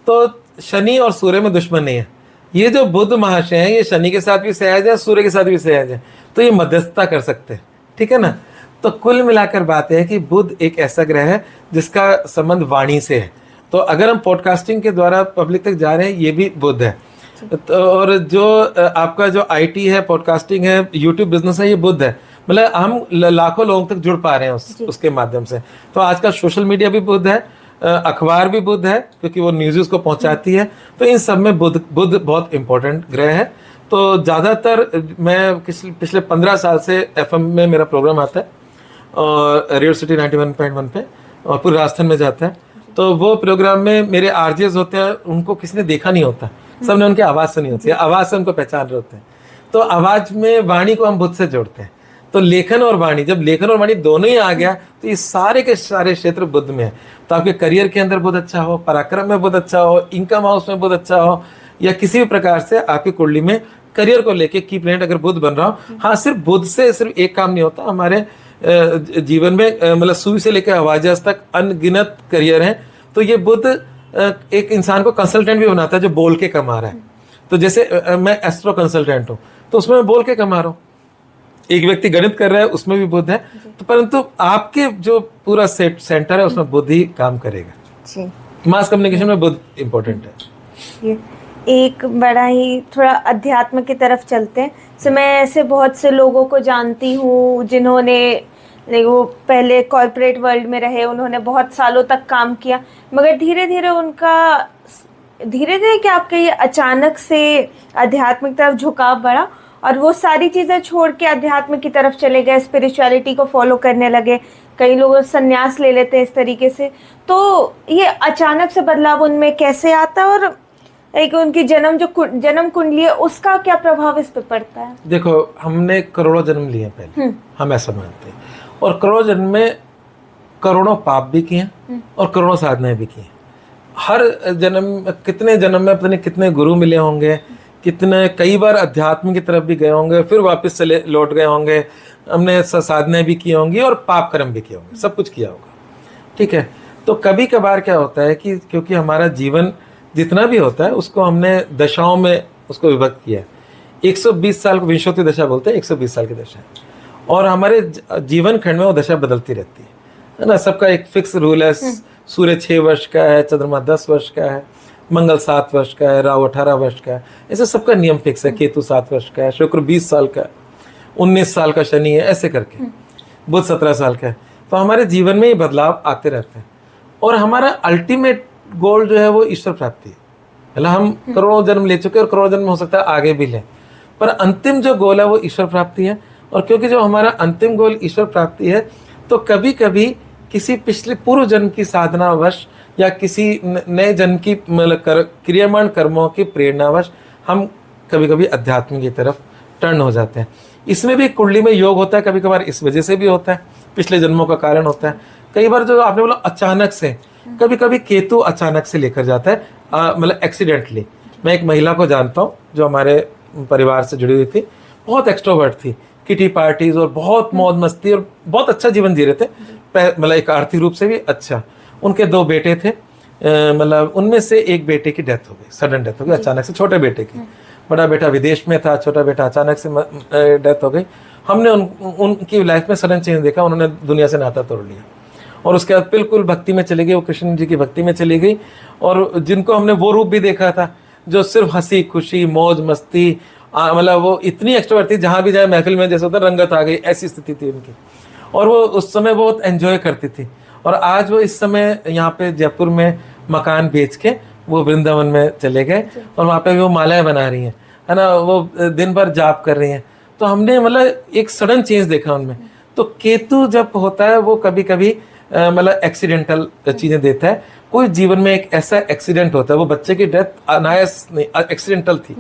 तो शनि और सूर्य में दुश्मन नहीं है। ये जो बुध महाशय है, ये शनि के साथ भी सहज है, सूर्य के साथ भी सहज है, तो ये मध्यस्थता कर सकते हैं, ठीक है ना। तो कुल मिलाकर बात है कि बुध एक ऐसा ग्रह है जिसका संबंध वाणी से है। तो अगर हम पॉडकास्टिंग के द्वारा पब्लिक तक जा रहे हैं, ये भी बुध है। तो और जो आपका जो आईटी है, पॉडकास्टिंग है, यूट्यूब बिजनेस है, ये बुध है। मतलब हम लाखों लोगों तक जुड़ पा रहे हैं उसके माध्यम से। तो आज का सोशल मीडिया भी बुध है, अखबार भी बुध है क्योंकि वो न्यूज़ को पहुंचाती है। तो इन सब में बुध बहुत इंपॉर्टेंट ग्रह है। तो ज़्यादातर मैं पिछले 15 साल से एफएम में मेरा प्रोग्राम आता है, और रेडियो सिटी 91.1 पे, और पूरे राजस्थान में जाता है। तो वो प्रोग्राम में मेरे आरजेस होते हैं, उनको किसी ने देखा नहीं होता, सबने उनकी आवाज़ सुनी होती है, आवाज़ से उनको पहचान रहे होते हैं। तो आवाज़ में वाणी को हम बुध से जोड़ते हैं। तो लेखन और वाणी, जब लेखन और वाणी दोनों ही आ गया तो ये सारे के सारे क्षेत्र बुध में है। तो आपके करियर के अंदर बुध अच्छा हो, पराक्रम में बुध अच्छा हो, इनकम हाउस में बुध अच्छा हो, या किसी भी प्रकार से आपकी कुंडली में करियर को लेके की प्लैनेट अगर बुध बन रहा हो। हाँ, सिर्फ बुध से सिर्फ एक काम नहीं होता। हमारे जीवन में मतलब सुई से लेकर हवाई जहाज तक अनगिनत करियर हैं। तो ये बुध एक इंसान को कंसल्टेंट भी बनाता है जो बोल के कमा रहा है। तो जैसे मैं एस्ट्रो कंसल्टेंट हूँ, तो उसमें मैं बोल के कमा रहा हूँ। एक व्यक्ति गणित कर रहा है, उसमें भी बुध है। तो परंतु आपके जो पूरा सेंटर है उसमें बुध ही काम करेगा। मास कम्युनिकेशन में बुध इम्पोर्टेंट है। एक बड़ा ही थोड़ा अध्यात्म की तरफ चलते हैं। तो मैं ऐसे बहुत से लोगों को जानती हूँ जिन्होंने वो पहले कॉर्पोरेट वर्ल्ड में रहे, उन्होंने बहुत सालों तक काम किया, मगर धीरे धीरे क्या आपके ये अचानक से आध्यात्मिक तरफ झुकाव बढ़ा और वो सारी चीज़ें छोड़ के अध्यात्म की तरफ चले गए, स्पिरिचुअलिटी को फॉलो करने लगे। कई लोग संन्यास ले लेते हैं इस तरीके से। तो ये अचानक से बदलाव उनमें कैसे आता है, और एक उनकी जन्म कुंडली है, उसका क्या प्रभाव इस पे पड़ता है? देखो, हमने करोड़ों जन्म लिए पहले, हम ऐसा मानते हैं, और करोड़ों जन्म में करोड़ों पाप भी किए और करोड़ों साधनाएं भी की। हर जन्म, कितने जन्म में पता नहीं कितने गुरु मिले होंगे, कितने कई बार अध्यात्म की तरफ भी गए होंगे, फिर वापस चले लौट गए होंगे, हमने साधनाएं भी की होंगी और पाप कर्म भी किए होंगे, सब कुछ किया होगा, ठीक है। तो कभी कभार क्या होता है कि क्योंकि हमारा जीवन जितना भी होता है उसको हमने दशाओं में उसको विभक्त किया है। 120 साल को विंशोत्ति दशा बोलते हैं, 120 साल की दशा, और हमारे जीवन खंड में वो दशा बदलती रहती है ना। सबका एक फिक्स रूल है, सूर्य 6 वर्ष का है, चंद्रमा 10 वर्ष का है, मंगल 7 वर्ष का है, राहु 18 वर्ष का है। ऐसे सबका नियम फिक्स है। केतु 7 वर्ष का है, शुक्र 20 साल का है, 19 साल का शनि है, ऐसे करके बुध 17 साल का है। तो हमारे जीवन में ये बदलाव आते रहते हैं और हमारा अल्टीमेट गोल जो है वो ईश्वर प्राप्ति है। मतलब हम करोड़ों जन्म ले चुके हैं और करोड़ों जन्म हो सकता है आगे भी लें, पर अंतिम जो गोल है वो ईश्वर प्राप्ति है। और क्योंकि जो हमारा अंतिम गोल ईश्वर प्राप्ति है, तो कभी कभी किसी पिछले पूर्व जन्म की साधनावश या किसी नए जन्म की क्रियामान कर्मों की प्रेरणावश हम कभी कभी अध्यात्म की तरफ टर्न हो जाते हैं। इसमें भी कुंडली में योग होता है, कभी कभार इस वजह से भी होता है, पिछले जन्मों का कारण होता है। कई बार जो आपने बोला अचानक से, कभी कभी केतु अचानक से लेकर जाता है, मतलब एक्सीडेंटली। मैं एक महिला को जानता हूँ जो हमारे परिवार से जुड़ी हुई थी, बहुत एक्सट्रोवर्ट थी, किटी पार्टीज और बहुत मौज मस्ती और बहुत अच्छा जीवन जी रहे थे, मतलब एक आर्थिक रूप से भी अच्छा। उनके 2 बेटे थे, मतलब उनमें से एक बेटे की डेथ हो गई, सडन डेथ हो गई अचानक से, छोटे बेटे की। बड़ा बेटा विदेश में था, छोटा बेटा अचानक से डेथ हो गई। हमने उनकी लाइफ में सडन चेंज देखा, उन्होंने दुनिया से नाता तोड़ लिया और उसके बाद बिल्कुल भक्ति में चली गई, वो कृष्ण जी की भक्ति में चली गई। और जिनको हमने वो रूप भी देखा था जो सिर्फ हंसी खुशी मौज मस्ती, मतलब वो इतनी एक्स्ट्रोवर्ट थी, जहाँ भी जाए महफिल में जैसे होता रंगत आ गई, ऐसी स्थिति थी उनकी। और वो उस समय बहुत एंजॉय करती थी। और आज वो इस समय यहाँ पे जयपुर में मकान बेच के वो वृंदावन में चले गए और वहाँ पे वो मालाएं बना रही हैं, है ना, वो दिन भर जाप कर रही हैं। तो हमने मतलब एक सडन चेंज देखा उनमें। तो केतु जब होता है वो कभी कभी मतलब एक्सीडेंटल चीजें देता है। कोई जीवन में एक ऐसा एक्सीडेंट होता है, वो बच्चे की डेथ अनायास नहीं, एक्सीडेंटल थी,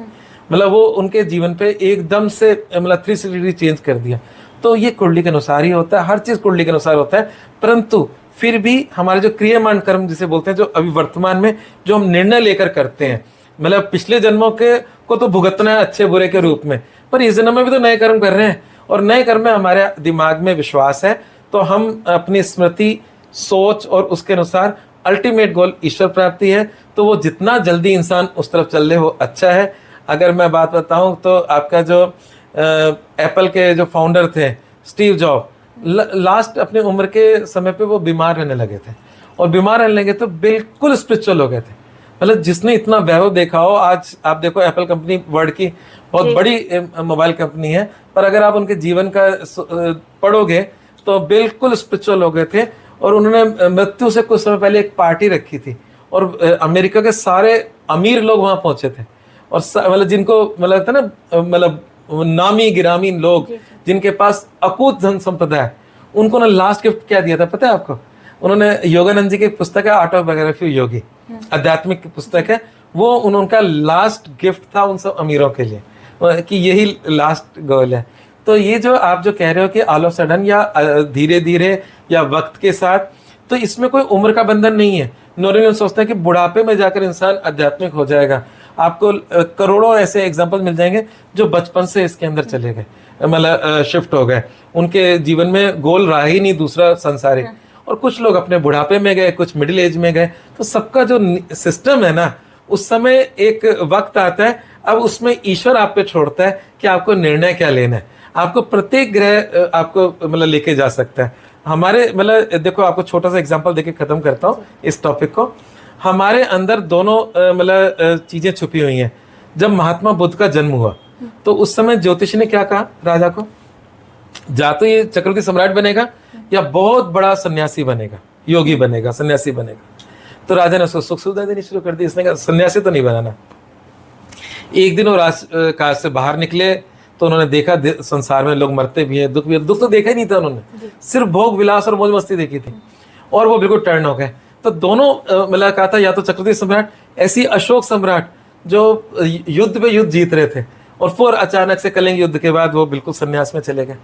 मतलब वो उनके जीवन पे एकदम से मतलब 360 डिग्री चेंज कर दिया। तो ये कुंडली के अनुसार ही होता है, हर चीज कुंडली के अनुसार होता है। परंतु फिर भी हमारे जो क्रियामान कर्म जिसे बोलते हैं, जो अभी वर्तमान में जो हम निर्णय लेकर करते हैं, मतलब पिछले जन्मों के को तो भुगतना है अच्छे बुरे के रूप में, पर इस जन्म में भी तो नए कर्म कर रहे हैं और नए कर्म में हमारे दिमाग में विश्वास है, तो हम अपनी स्मृति सोच और उसके अनुसार अल्टीमेट गोल ईश्वर प्राप्ति है। तो वो जितना जल्दी इंसान उस तरफ चल ले वो अच्छा है। अगर मैं बात बताऊं तो आपका जो एप्पल के जो फाउंडर थे स्टीव जॉब, लास्ट अपने उम्र के समय पे वो बीमार रहने लगे थे और बीमार रहने लगे तो बिल्कुल स्पिरिचुअल हो गए थे। मतलब जिसने इतना वैभव देखा हो, आज आप देखो एप्पल कंपनी वर्ल्ड की बहुत बड़ी मोबाइल कंपनी है, पर अगर आप उनके जीवन का पढ़ोगे तो बिल्कुल स्पिरिचुअल हो गए थे। और उन्होंने मृत्यु से कुछ समय पहले एक पार्टी रखी थी और अमेरिका के सारे अमीर लोग वहां पहुंचे थे और मतलब जिनको मतलब था ना, मतलब नामी गिरामी लोग जिनके पास अकूत धन संपदा है, उनको ना लास्ट गिफ्ट क्या दिया था पता है आपको? उन्होंने योगानंद जी की पुस्तक है ऑटोबायोग्राफी योगी, आध्यात्मिक पुस्तक है, वो उनका लास्ट गिफ्ट था उन सब अमीरों के लिए कि यही लास्ट गोल है। तो ये जो आप जो कह रहे हो कि ऑल ऑफ सडन या धीरे धीरे या वक्त के साथ, तो इसमें कोई उम्र का बंधन नहीं है। नॉर्मली सोचते हैं कि बुढ़ापे में जाकर इंसान आध्यात्मिक हो जाएगा। आपको करोड़ों ऐसे एग्जांपल मिल जाएंगे जो बचपन से इसके अंदर चले गए, मतलब शिफ्ट हो गए, उनके जीवन में गोल रहा ही नहीं दूसरा संसारिक। और कुछ लोग अपने बुढ़ापे में गए, कुछ मिडिल एज में गए। तो सबका जो सिस्टम है ना, उस समय एक वक्त आता है, अब उसमें ईश्वर आप पे छोड़ता है कि आपको निर्णय क्या लेना है। आपको प्रत्येक ग्रह आपको मतलब लेके जा सकता है। हमारे मतलब देखो, आपको छोटा सा एग्जांपल देके खत्म करता हूँ इस टॉपिक को। हमारे अंदर दोनों मतलब चीजें छुपी हुई हैं। जब महात्मा बुद्ध का जन्म हुआ तो उस समय ज्योतिष ने क्या कहा राजा को, या तो ये चक्रवर्ती सम्राट बनेगा या बहुत बड़ा सन्यासी बनेगा, योगी बनेगा, सन्यासी बनेगा। तो राजा ने उसको सुख सुविधा देनी शुरू कर दी। इसने कहा सन्यासी तो नहीं बनाना। एक दिन वो राजकाज से बाहर निकले तो उन्होंने देखा संसार में लोग मरते भी हैं, दुख भी है। दुख तो देखा ही नहीं था उन्होंने, सिर्फ भोग विलास और मौज मस्ती देखी थी और वो बिल्कुल टर्न हो गए। तो दोनों मतलब कहा था, या तो चक्रवर्ती सम्राट, ऐसी अशोक सम्राट जो युद्ध पे युद्ध जीत रहे थे और फिर अचानक से कलिंग युद्ध के बाद वो बिल्कुल संन्यास में चले गए।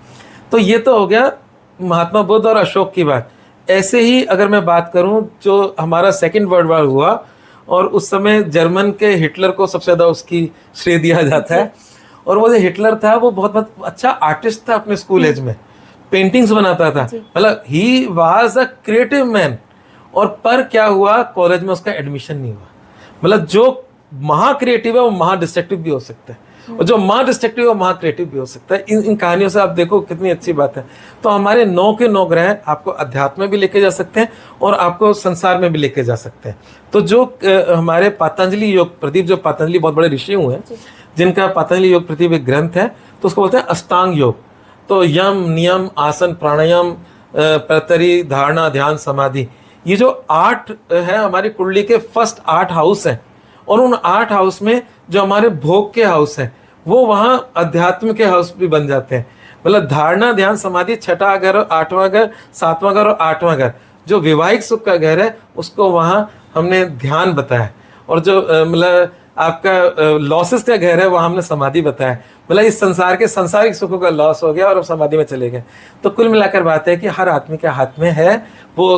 तो ये तो हो गया महात्मा बुद्ध और अशोक की बात। ऐसे ही अगर मैं बात करूं, जो हमारा सेकेंड वर्ल्ड वॉर हुआ और उस समय जर्मन के हिटलर को सबसे ज्यादा उसकी श्रेय दिया जाता है। और वो जो हिटलर था वो बहुत अच्छा आर्टिस्ट था, अपने स्कूल एज में पेंटिंग्स बनाता था, मतलब he was a creative man. और पर क्या हुआ, कॉलेज में उसका एडमिशन नहीं हुआ। मतलब जो महा क्रिएटिव है वो महा डिस्ट्रक्टिव भी हो सकता है। और जो माँ डिस्ट्रक्टिव है वो माँ क्रिएटिव भी हो सकता है। इन कहानियों से आप देखो कितनी अच्छी बात है। तो हमारे 9 के 9 ग्रह आपको अध्यात्म में भी लेके जा सकते हैं और आपको संसार में भी लेके जा सकते हैं। तो जो हमारे पतंजलि योग प्रदीप, जो पतंजलि बहुत बड़े ऋषि हुए हैं जिनका पतंजलि योग प्रदीप एक ग्रंथ है, तो उसको बोलते हैं अष्टांग योग। तो यम, नियम, आसन, प्राणायाम, प्रतरी, धारणा, ध्यान, समाधि, ये जो 8 है हमारी कुंडली के फर्स्ट 8 हाउस हैं। और उन 8 हाउस में जो हमारे भोग के हाउस हैं वो वहाँ अध्यात्म के हाउस भी बन जाते हैं। मतलब धारणा, ध्यान, समाधि 6वां घर, 8वां घर, 7वां घर और 8वां घर, जो विवाहिक सुख का घर है उसको वहाँ हमने ध्यान बताया। और जो मतलब आपका लॉसेस का घर है वहाँ हमने समाधि बताया। मतलब इस संसार के सांसारिक सुखों का लॉस हो गया और अब समाधि में चले गए। तो कुल मिलाकर बात है कि हर आदमी के हाथ में है, वो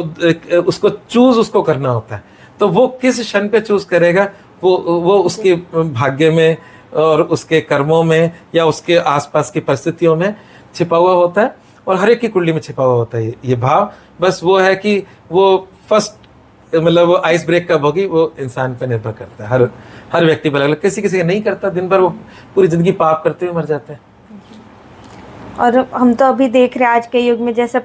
उसको चूज उसको करना होता है। तो वो किस क्षण पे चूज करेगा वो उसके भाग्य में और उसके कर्मों में या उसके आसपास की परिस्थितियों में छिपा हुआ होता है। और हर एक की कुंडली में छिपा हुआ होता है ये भाव। बस वो है कि वो फर्स्ट मतलब वो आइस ब्रेक कब होगी वो इंसान पे निर्भर करता है। हर व्यक्ति पर अलग, किसी किसी नहीं करता, दिन भर वो पूरी जिंदगी पाप करते हुए मर जाते हैं। और हम तो अभी देख रहे हैं आज के युग में, जैसे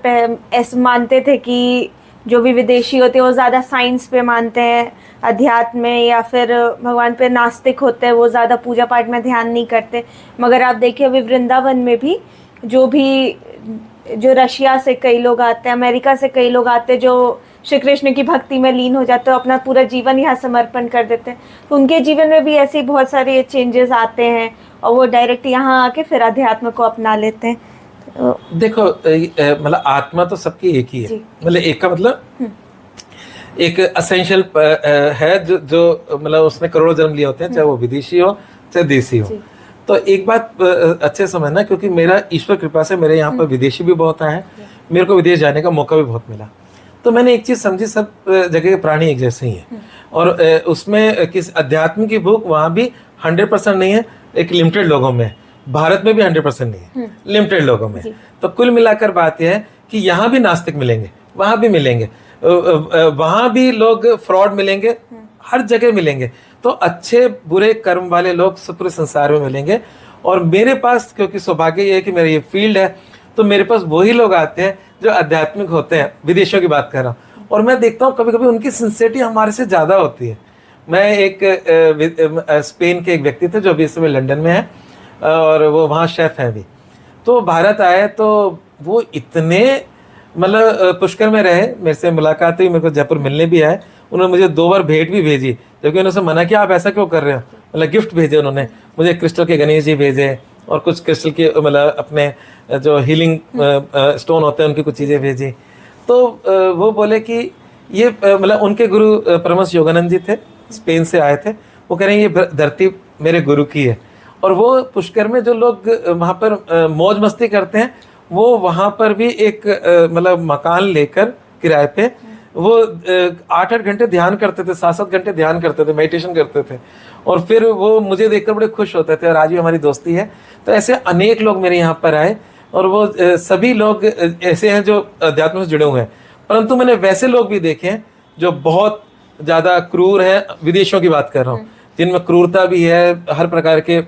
ऐसे मानते थे कि जो भी विदेशी होते हैं वो ज़्यादा साइंस पे मानते हैं, अध्यात्म में, या फिर भगवान पे नास्तिक होते हैं, वो ज़्यादा पूजा पाठ में ध्यान नहीं करते। मगर आप देखिए अभी वृंदावन में भी जो रशिया से कई लोग आते हैं, अमेरिका से कई लोग आते हैं, जो श्री कृष्ण की भक्ति में लीन हो जाते हैं, अपना पूरा जीवन यहाँ समर्पण कर देते हैं। तो उनके जीवन में भी ऐसे बहुत सारे चेंजेस आते हैं और वो डायरेक्ट यहाँ आके फिर अध्यात्म को अपना लेते हैं। तो देखो मतलब आत्मा तो सबकी एक ही है। मतलब एक का मतलब एक असेंशियल है जो मतलब उसने करोड़ों जन्म लिए होते हैं, चाहे वो विदेशी हो चाहे देसी हो। तो एक बात अच्छे समझना, क्योंकि मेरा ईश्वर कृपा से मेरे यहाँ पर विदेशी भी बहुत आए हैं, मेरे को विदेश जाने का मौका भी बहुत मिला। तो मैंने एक चीज समझी, सब जगह के प्राणी एक जैसे ही हैं। और उसमें किस अध्यात्म की भूख वहाँ भी 100% नहीं है, एक लिमिटेड लोगों में। भारत में भी 100% नहीं है, लिमिटेड लोगों में। तो कुल मिलाकर बात यह है कि यहाँ भी नास्तिक मिलेंगे, वहाँ भी मिलेंगे, वहाँ भी लोग फ्रॉड मिलेंगे, हर जगह मिलेंगे। तो अच्छे बुरे कर्म वाले लोग पूरे संसार में मिलेंगे। और मेरे पास क्योंकि सौभाग्य ये है कि मेरा ये फील्ड है, तो मेरे पास वही लोग आते हैं जो आध्यात्मिक होते हैं। विदेशों की बात कर रहा हूँ, और मैं देखता हूँ कभी कभी उनकी सिंसियरिटी हमारे से ज़्यादा होती है। मैं एक स्पेन के एक व्यक्ति थे जो अभी इस समय लंदन में है और वो वहाँ शेफ हैं भी। तो भारत आए तो वो इतने मतलब पुष्कर में रहे, मेरे से मुलाकात हुई, मेरे को जयपुर मिलने भी आए। उन्होंने मुझे 2 बार भेंट भी भेजी, जबकि उन्होंने मना किया आप ऐसा क्यों कर रहे हो। मतलब गिफ्ट भेजे उन्होंने मुझे, क्रिस्टल के गणेश जी भेजे और कुछ क्रिस्टल के मतलब अपने जो हीलिंग स्टोन होते हैं उनकी कुछ चीज़ें भेजी। तो वो बोले कि ये मतलब उनके गुरु परमहंस योगानंद जी थे, स्पेन से आए थे। वो कह रहे हैं ये धरती मेरे गुरु की है। और वो पुष्कर में जो लोग वहाँ पर मौज मस्ती करते हैं, वो वहाँ पर भी एक मतलब मकान लेकर किराए पे वो 8-8 घंटे ध्यान करते थे, 7-7 घंटे ध्यान करते थे, मेडिटेशन करते थे। और फिर वो मुझे देखकर बड़े खुश होते थे और आज भी हमारी दोस्ती है। तो ऐसे अनेक लोग मेरे यहाँ पर आए और वो सभी लोग ऐसे हैं जो अध्यात्म से जुड़े हुए हैं। परंतु मैंने वैसे लोग भी देखे हैं जो बहुत ज़्यादा क्रूर हैं, विदेशों की बात कर रहा हूँ, जिनमें क्रूरता भी है, हर प्रकार के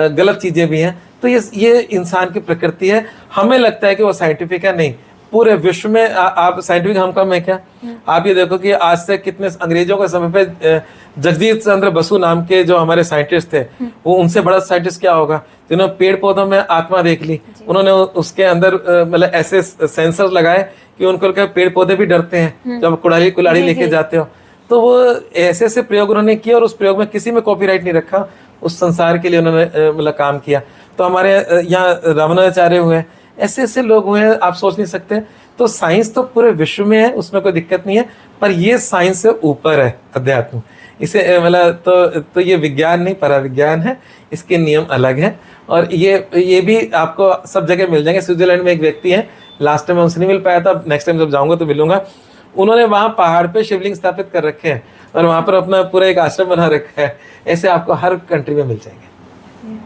गलत चीज़ें भी हैं। तो ये इंसान की प्रकृति है। हमें लगता है कि वो साइंटिफिक है, नहीं, पूरे विश्व में आप साइंटिफिक हम कम है क्या। आप ये देखो कि आज से कितने अंग्रेजों के समय पे जगदीश चंद्र बसु नाम के जो हमारे साइंटिस्ट थे, वो उनसे बड़ा साइंटिस्ट क्या होगा, जिन्होंने पेड़ पौधों में आत्मा देख ली। उन्होंने उसके अंदर मतलब ऐसे सेंसर लगाए कि उनको लगा पेड़ पौधे भी डरते हैं जब कुल्हाड़ी लेके जाते हो। तो वो ऐसे ऐसे प्रयोग उन्होंने किए और उस प्रयोग में किसी में कॉपीराइट नहीं रखा, उस संसार के लिए उन्होंने मतलब काम किया। तो हमारे यहाँ रामानुजाचार्य हुए, ऐसे ऐसे लोग हुए हैं, आप सोच नहीं सकते। तो साइंस तो पूरे विश्व में है, उसमें कोई दिक्कत नहीं है, पर ये साइंस से ऊपर है अध्यात्म। इसे मतलब तो ये विज्ञान नहीं, पराविज्ञान है, इसके नियम अलग हैं। और ये भी आपको सब जगह मिल जाएंगे। स्विट्जरलैंड में एक व्यक्ति है, लास्ट टाइम मैं उनसे नहीं मिल पाया था, नेक्स्ट टाइम जब जाऊंगा तो मिलूंगा। उन्होंने वहाँ पहाड़ पे शिवलिंग स्थापित कर रखे हैं और वहाँ पर अपना पूरा एक आश्रम बना रखा है। ऐसे आपको हर कंट्री में मिल जाएंगे।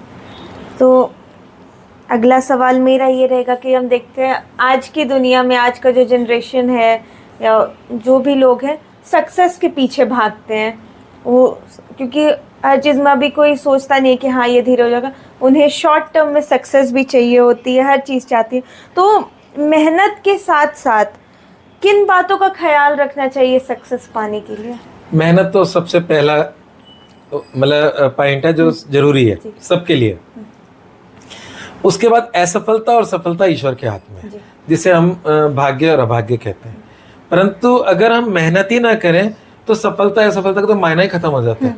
तो अगला सवाल मेरा ये रहेगा कि हम देखते हैं आज की दुनिया में, आज का जो जनरेशन है या जो भी लोग हैं, सक्सेस के पीछे भागते हैं। वो, क्योंकि हर चीज़ में अभी कोई सोचता नहीं है कि हाँ ये धीरे हो जाएगा, उन्हें शॉर्ट टर्म में सक्सेस भी चाहिए होती है, हर चीज़ चाहती है। तो मेहनत के साथ साथ किन बातों का ख्याल रखना चाहिए सक्सेस पाने के लिए? मेहनत तो सबसे पहला मतलब पॉइंट है जो जरूरी है सबके लिए। उसके बाद असफलता और सफलता ईश्वर के हाथ में है, जिसे हम भाग्य और अभाग्य कहते हैं। परंतु अगर हम मेहनत ही ना करें तो सफलता असफलता का तो मायना ही खत्म हो जाता है।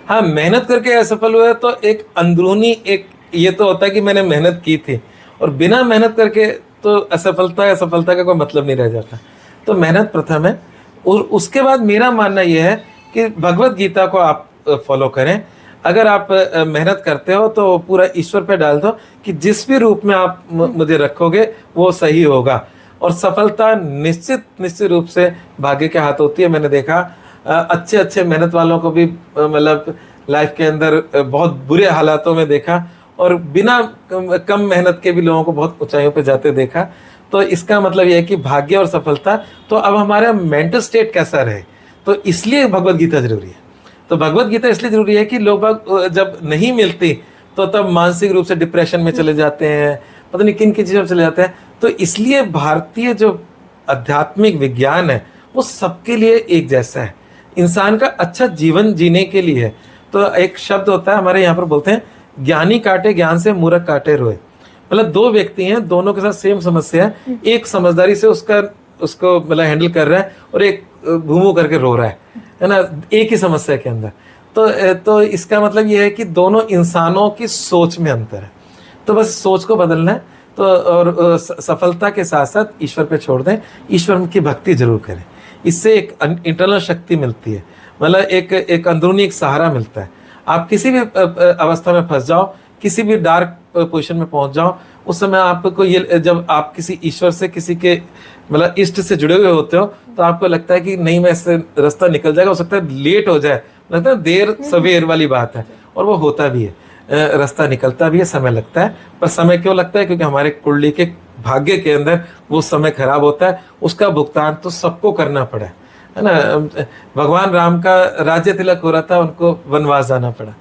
हाँ, मेहनत करके असफल हुआ तो एक अंदरूनी एक ये तो होता है कि मैंने मेहनत की थी, और बिना मेहनत करके तो असफलता का कोई मतलब नहीं रह जाता। तो मेहनत प्रथम है। और उसके बाद मेरा मानना यह है कि भगवत गीता को आप फॉलो करें। अगर आप मेहनत करते हो तो पूरा ईश्वर पे डाल दो कि जिस भी रूप में आप मुझे रखोगे वो सही होगा। और सफलता निश्चित रूप से भाग्य के हाथ होती है। मैंने देखा अच्छे मेहनत वालों को भी मतलब लाइफ के अंदर बहुत बुरे हालातों में देखा, और बिना कम मेहनत के भी लोगों को बहुत ऊंचाइयों पे जाते देखा। तो इसका मतलब यह है कि भाग्य और सफलता, तो अब हमारा मेंटल स्टेट कैसा रहे, तो इसलिए भगवत गीता जरूरी है। तो भगवत गीता इसलिए जरूरी है कि लोग जब नहीं मिलती तो तब मानसिक रूप से डिप्रेशन में चले जाते हैं, पता नहीं किन चीज़ों में चले जाते हैं। तो इसलिए भारतीय जो आध्यात्मिक विज्ञान है वो सबके लिए एक जैसा है, इंसान का अच्छा जीवन जीने के लिए है। तो एक शब्द होता है हमारे यहाँ पर, बोलते हैं ज्ञानी काटे ज्ञान से मूर्ख काटे रोए। मतलब दो व्यक्ति हैं, दोनों के साथ सेम समस्या है, एक समझदारी से उसको मतलब हैंडल कर रहा है और एक भूमू करके रो रहा है ना, एक ही समस्या के अंदर। तो इसका मतलब ये है कि दोनों इंसानों की सोच में अंतर है। तो बस सोच को बदलना है। तो और सफलता के साथ साथ ईश्वर पे छोड़ दें, ईश्वर की भक्ति जरूर करें। इससे एक इंटरनल शक्ति मिलती है, मतलब एक अंदरूनी एक सहारा मिलता है। आप किसी भी अवस्था में फंस जाओ, किसी भी डार्क पोजीशन में पहुंच जाओ, उस समय आपको ये, जब आप किसी ईश्वर से, किसी के मतलब इष्ट से जुड़े हुए होते हो, तो आपको लगता है कि नहीं मैं इससे रास्ता निकल जाएगा। हो सकता है लेट हो जाए, लगता है देर सवेर वाली बात है, और वो होता भी है, रास्ता निकलता भी है, समय लगता है। पर समय क्यों लगता है? क्योंकि हमारे कुंडली के भाग्य के अंदर वो समय खराब होता है, उसका भुगतान तो सबको करना पड़ा है ना। भगवान राम का राज्य तिलक हो रहा था, उनको वनवास जाना पड़ा,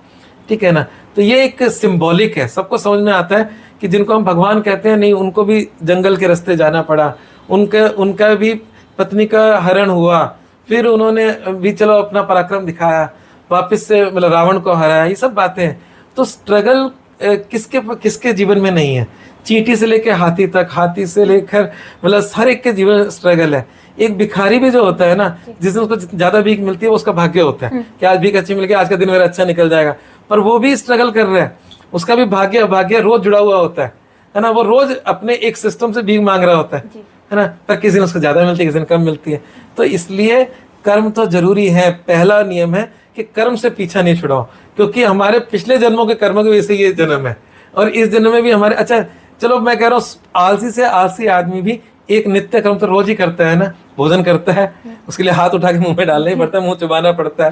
ठीक है ना। तो ये एक सिंबॉलिक है, सबको समझ में आता है कि जिनको हम भगवान कहते हैं, नहीं उनको भी जंगल के रास्ते जाना पड़ा, उनका भी पत्नी का हरण हुआ, फिर उन्होंने भी चलो अपना पराक्रम दिखाया, वापस से मतलब रावण को हराया, ये सब बातें हैं। तो स्ट्रगल किसके जीवन में नहीं है? चींटी से लेकर हाथी तक, हाथी से लेकर मतलब हर एक के जीवन स्ट्रगल है। एक भिखारी भी जो होता है ना, जिस दिन उसको ज्यादा भीख मिलती है वो उसका भाग्य होता है कि आज भीख अच्छी मिल गई, आज का दिन मेरा अच्छा निकल जाएगा। पर वो भी स्ट्रगल कर रहा है, उसका भी भाग्य अभाग्य रोज जुड़ा हुआ होता है ना। वो रोज अपने एक सिस्टम से भीख मांग रहा होता है ना। पर किसी दिन उसको ज्यादा मिलती है, किसी दिन कम मिलती है। तो इसलिए कर्म तो जरूरी है। पहला नियम है कि कर्म से पीछा नहीं छुड़ाओ, क्योंकि हमारे पिछले जन्मों के कर्मों की वजह से ये जन्म है, और इस जन्म में भी हमारे, अच्छा चलो मैं कह रहा हूँ आलसी से आलसी आदमी भी एक नित्य कर्म तो रोज ही करता है ना, भोजन करता है, उसके लिए हाथ उठा के मुंह में डालना ही पड़ता है, मुंह चुबाना पड़ता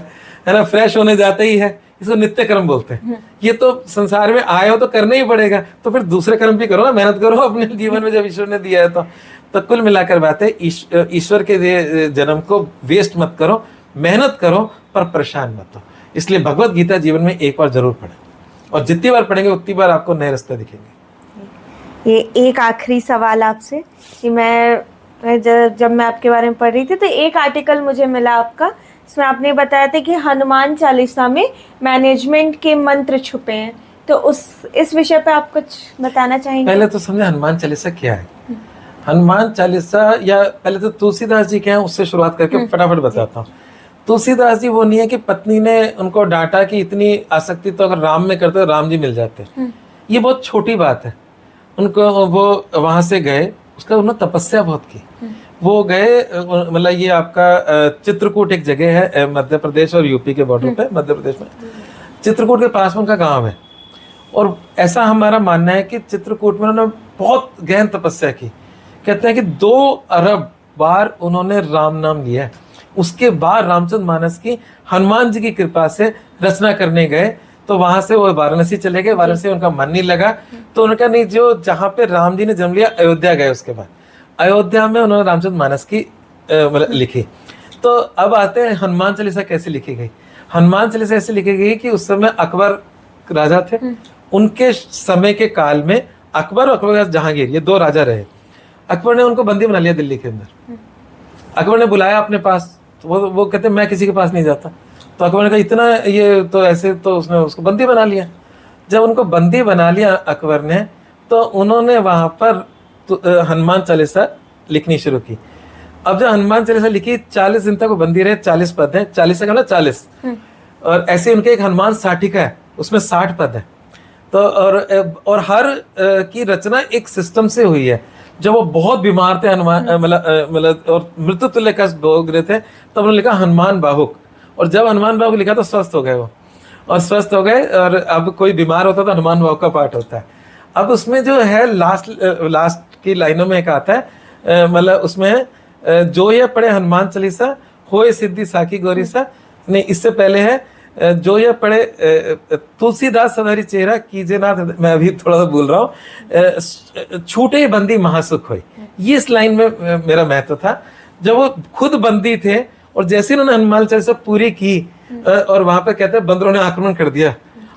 है ना, फ्रेश होने जाता ही है, इसको नित्य कर्म बोलते हैं। ये तो संसार में आए हो तो करना ही पड़ेगा, तो फिर दूसरे कर्म भी करो ना, मेहनत करो अपने जीवन में जब ईश्वर ने दिया है तो कुल मिलाकर बात है, ईश्वर के जन्म को वेस्ट मत करो, मेहनत करो पर परेशान मत हो। इसलिए भगवत गीता जीवन में एक बार जरूर पढ़ें, और जितनी बार पढ़ेंगे उतनी बार आपको नए रास्ते दिखेंगे। ये एक आखिरी सवाल आपसे कि जब मैं आपके बारे में पढ़ रही थी तो एक आर्टिकल मुझे मिला आपका, इसमें आपने बताया था कि हनुमान चालीसा में मैनेजमेंट के मंत्र छुपे हैं, तो इस विषय पे आप कुछ बताना चाहेंगे? पहले तो समझे हनुमान चालीसा क्या है। हनुमान चालीसा, या पहले तो तुलसीदास जी क्या है उससे शुरुआत करके फटाफट बताता हूँ। तुलसीदास जी वो नहीं है कि पत्नी ने उनको डांटा कि इतनी आसक्ति तो अगर राम में करते तो राम जी मिल जाते, ये बहुत छोटी बात है। उनको वो वहां से गए, उसका उन्होंने तपस्या बहुत की, वो गए, मतलब ये आपका चित्रकूट एक जगह है मध्य प्रदेश और यूपी के बॉर्डर पे, मध्य प्रदेश में चित्रकूट के पास में उनका गांव है। और ऐसा हमारा मानना है कि चित्रकूट में उन्होंने बहुत गहन तपस्या की। कहते हैं कि 2 अरब बार उन्होंने राम नाम लिया है। उसके बाद रामचंद्र मानस की हनुमान जी की कृपा से रचना करने गए, तो वहां से वो वाराणसी चले गए। वाराणसी उनका मन नहीं लगा, तो उनका नहीं, जो जहाँ पे राम जी ने जन्म लिया अयोध्या गए। उसके बाद अयोध्या में उन्होंने रामचंद्र मानस की मतलब लिखी। तो अब आते हैं हनुमान चालीसा कैसे लिखी गई। हनुमान चालीसा ऐसे लिखी गई कि उस समय अकबर राजा थे, उनके समय के काल में अकबर और अकबर जहांगीर, ये दो राजा रहे। अकबर ने उनको बंदी बना लिया दिल्ली के अंदर। अकबर ने बुलाया अपने पास, तो वो कहते मैं किसी के पास नहीं जाता। तो अकबर ने कहा इतना ये तो ऐसे, तो उसने उसको बंदी बना लिया। जब उनको बंदी बना लिया अकबर ने, तो उन्होंने वहां पर हनुमान चालीसा लिखनी शुरू की। अब जब हनुमान चालीसा लिखी, 40 दिन तक वो बंदी रहे। 40 पद है, 40 का मतलब 40। और ऐसे उनके एक हनुमान साठिका है, उसमें 60 पद है। तो और हर की रचना एक सिस्टम से हुई है। जब वो बहुत बीमार थे हनुमान, मतलब और मृत्यु तुल्य कष्ट भोग रहे थे, तब उन्होंने लिखा हनुमान बाहुक। और जब हनुमान बाहुक लिखा तो स्वस्थ हो गए वो, और स्वस्थ हो गए। और अब कोई बीमार होता तो हनुमान बाहुक का पाठ होता है। अब उसमें जो है लास्ट की लाइनों में एक आता है, मतलब उसमें जो ये पढ़े हनुमान चालीसा होए सिद्धि साखी गौरीसा। नहीं, इससे पहले है जो ये पढ़े तुलसीदास सदारी चेहरा कीजे नाथ। मैं अभी थोड़ा सा भूल रहा हूँ, छूटे बंदी महासुख होई। ये इस लाइन में मेरा महत्व था। जब वो खुद बंदी थे और जैसे उन्होंने हनुमान चालीसा पूरी की, और वहां पे कहते हैं बंदरों ने आक्रमण कर दिया,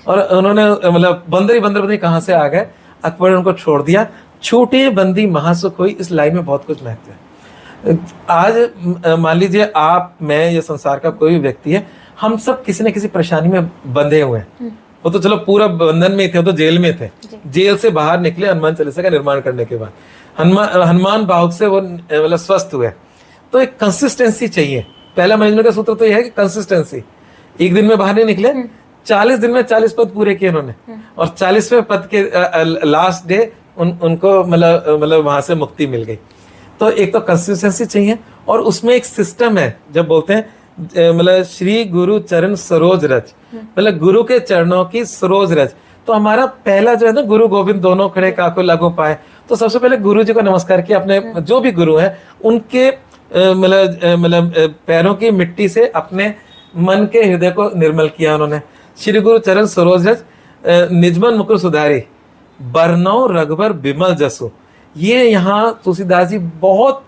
और उन्होंने मतलब बंदर कहाँ से आ गए, अकबर ने उनको छोड़ दिया। छूटे बंदी महासुख हुई, इस लाइन में बहुत कुछ महत्व है। आज मान लीजिए आप, मैं, या संसार का कोई भी व्यक्ति है, हम सब किसी न किसी परेशानी में बंधे हुए हैं। वो तो चलो पूरा बंधन में ही थे, वो तो जेल में थे। जेल से बाहर निकले हनुमान चालीसा का निर्माण करने के बाद, हनुमान बाहुक से वो मतलब स्वस्थ हुए। तो एक कंसिस्टेंसी चाहिए। पहला मैनेजमेंट का सूत्र तो यह है कि कंसिस्टेंसी। एक दिन में बाहर नहीं निकले, 40 दिन में 40 पद पूरे किए उन्होंने, और 40वें पद के लास्ट डे उनको मतलब वहां से मुक्ति मिल गई। तो एक तो कंसिस्टेंसी चाहिए, और उसमें एक सिस्टम है। जब बोलते हैं मतलब श्री गुरु चरण सरोज रज, मतलब गुरु के चरणों की सरोज रज। तो हमारा पहला जो है ना, गुरु गोविंद दोनों खड़े काको लागो पाए। तो सबसे पहले गुरु जी को नमस्कार किया, अपने जो भी गुरु हैं उनके मतलब पैरों की मिट्टी से अपने मन के हृदय को निर्मल किया उन्होंने। श्री गुरु चरण सरोज रज निजमन मुकुर सुधारी बरनौ रघुबर बिमल जसु। ये यहाँ तुलसीदास जी बहुत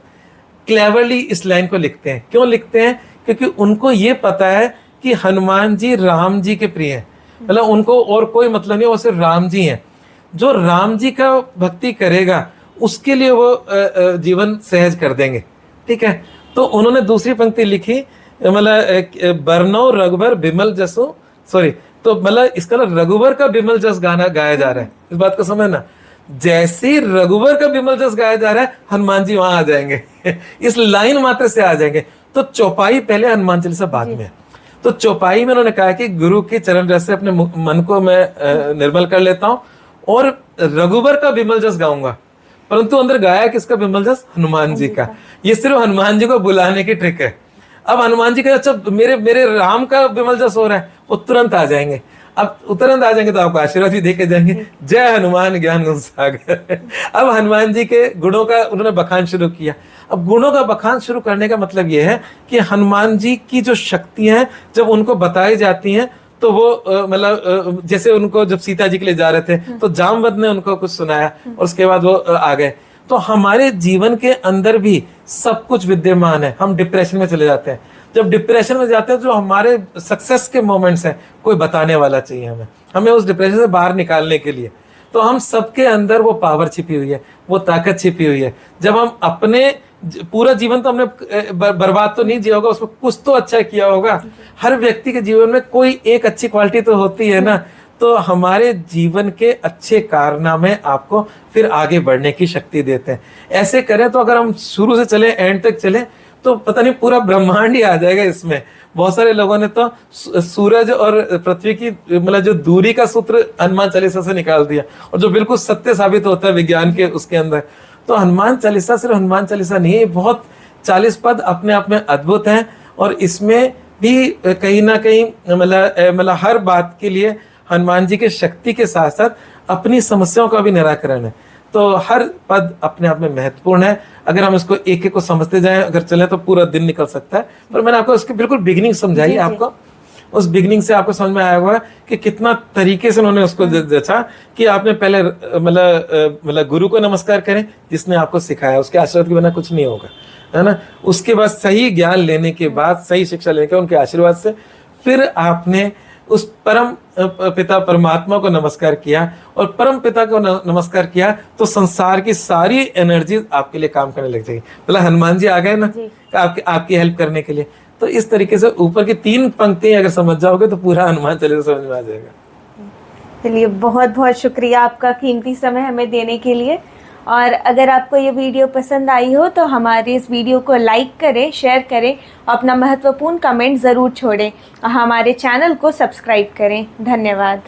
क्लेवरली इस लाइन को लिखते हैं। क्यों लिखते हैं? क्योंकि उनको ये पता है कि हनुमान जी राम जी के प्रिय हैं, मतलब उनको और कोई मतलब नहीं, वो सिर्फ राम जी हैं। जो राम जी का भक्ति करेगा उसके लिए वो जीवन सहज कर देंगे। ठीक है, तो उन्होंने दूसरी पंक्ति लिखी, मतलब बरनौ रघुबर बिमल जसो, सॉरी, तो मतलब इसका ना रघुबर का बिमल जस गाना गाया जा रहा है। इस बात को समझना, जैसे रघुबर का बिमल जस गाया जा रहा है, हनुमान जी वहां आ जाएंगे इस लाइन मात्र से आ जाएंगे। तो चौपाई पहले, हनुमान चालीसा बाद में। तो चौपाई में उन्होंने कहा कि गुरु के चरण रस से अपने मन को मैं निर्मल कर लेता हूं, और रघुबर का बिमल जस गाऊंगा। परंतु अंदर गाया किसका बिमल जस? हनुमान जी का। ये सिर्फ हनुमान जी को बुलाने की ट्रिक है। अब हनुमान जी का अच्छा मेरे राम का बिमल जस हो रहा है, वो तुरंत आ जाएंगे। अब तुरंत आ जाएंगे तो आपको आशीर्वाद भी देके जाएंगे, जय हनुमान ज्ञान गुण सागर। अब हनुमान जी के गुणों का उन्होंने बखान शुरू किया। अब गुणों का बखान शुरू करने का मतलब यह है कि हनुमान जी की जो शक्तियां हैं जब उनको बताई जाती हैं, तो वो मतलब जैसे उनको जब सीता जी के लिए जा रहे थे तो जामवंत ने उनको कुछ सुनाया, और उसके बाद वो आ गए। तो हमारे जीवन के अंदर भी सब कुछ विद्यमान है। हम डिप्रेशन में चले जाते हैं, जब डिप्रेशन में जाते हैं जो हमारे सक्सेस के मोमेंट्स हैं, कोई बताने वाला चाहिए हमें उस डिप्रेशन से बाहर निकालने के लिए। तो हम सबके अंदर वो पावर छिपी हुई है, वो ताकत छिपी हुई है। जब हम अपने पूरा जीवन तो हमने बर्बाद तो नहीं जिया होगा, उसमें कुछ तो अच्छा किया होगा। हर व्यक्ति के जीवन में कोई एक अच्छी क्वालिटी तो होती है ना। तो हमारे जीवन के अच्छे कारनामे आपको फिर आगे बढ़ने की शक्ति देते हैं। ऐसे करें तो अगर हम शुरू से चले एंड तक चले तो पता नहीं पूरा ब्रह्मांड ही आ जाएगा इसमें। बहुत सारे लोगों ने तो सूरज और पृथ्वी की मतलब जो दूरी का सूत्र हनुमान चालीसा से निकाल दिया, और जो बिल्कुल सत्य साबित होता है विज्ञान के उसके अंदर। तो हनुमान चालीसा सिर्फ हनुमान चालीसा नहीं है, बहुत 40 पद अपने आप में अद्भुत हैं, और इसमें भी कहीं ना कहीं मतलब हर बात के लिए हनुमान जी के शक्ति के साथ साथ अपनी समस्याओं का भी निराकरण है। तो हर पद अपने आप में महत्वपूर्ण है। अगर हम इसको एक एक को समझते जाएं, अगर चले तो पूरा दिन निकल सकता है। पर मैंने आपको उसकी बिल्कुल बिगिनिंग समझाई, आपको उस बिगिनिंग से आपको समझ में आया हुआ है कि कितना तरीके से उन्होंने उसको जचा कि आपने पहले मतलब गुरु को नमस्कार करें जिसने आपको सिखाया, उसके आशीर्वाद के बिना कुछ नहीं होगा, है ना। उसके बाद सही ज्ञान लेने के बाद, सही शिक्षा लेने के उनके आशीर्वाद से फिर आपने उस परम पिता परमात्मा को नमस्कार किया और परम पिता को नमस्कार किया, तो संसार की सारी एनर्जी आपके लिए काम करने लग जाएगी। मतलब हनुमान जी आ गए ना आपकी हेल्प करने के लिए। तो इस तरीके से ऊपर की 3 पंक्तियां अगर समझ जाओगे तो पूरा हनुमान चालीसा समझ में आ जाएगा। चलिए, बहुत बहुत शुक्रिया आपका कीमती समय हमें देने के लिए। और अगर आपको ये वीडियो पसंद आई हो तो हमारे इस वीडियो को लाइक करें, शेयर करें, अपना महत्वपूर्ण कमेंट ज़रूर छोड़ें और हमारे चैनल को सब्सक्राइब करें। धन्यवाद।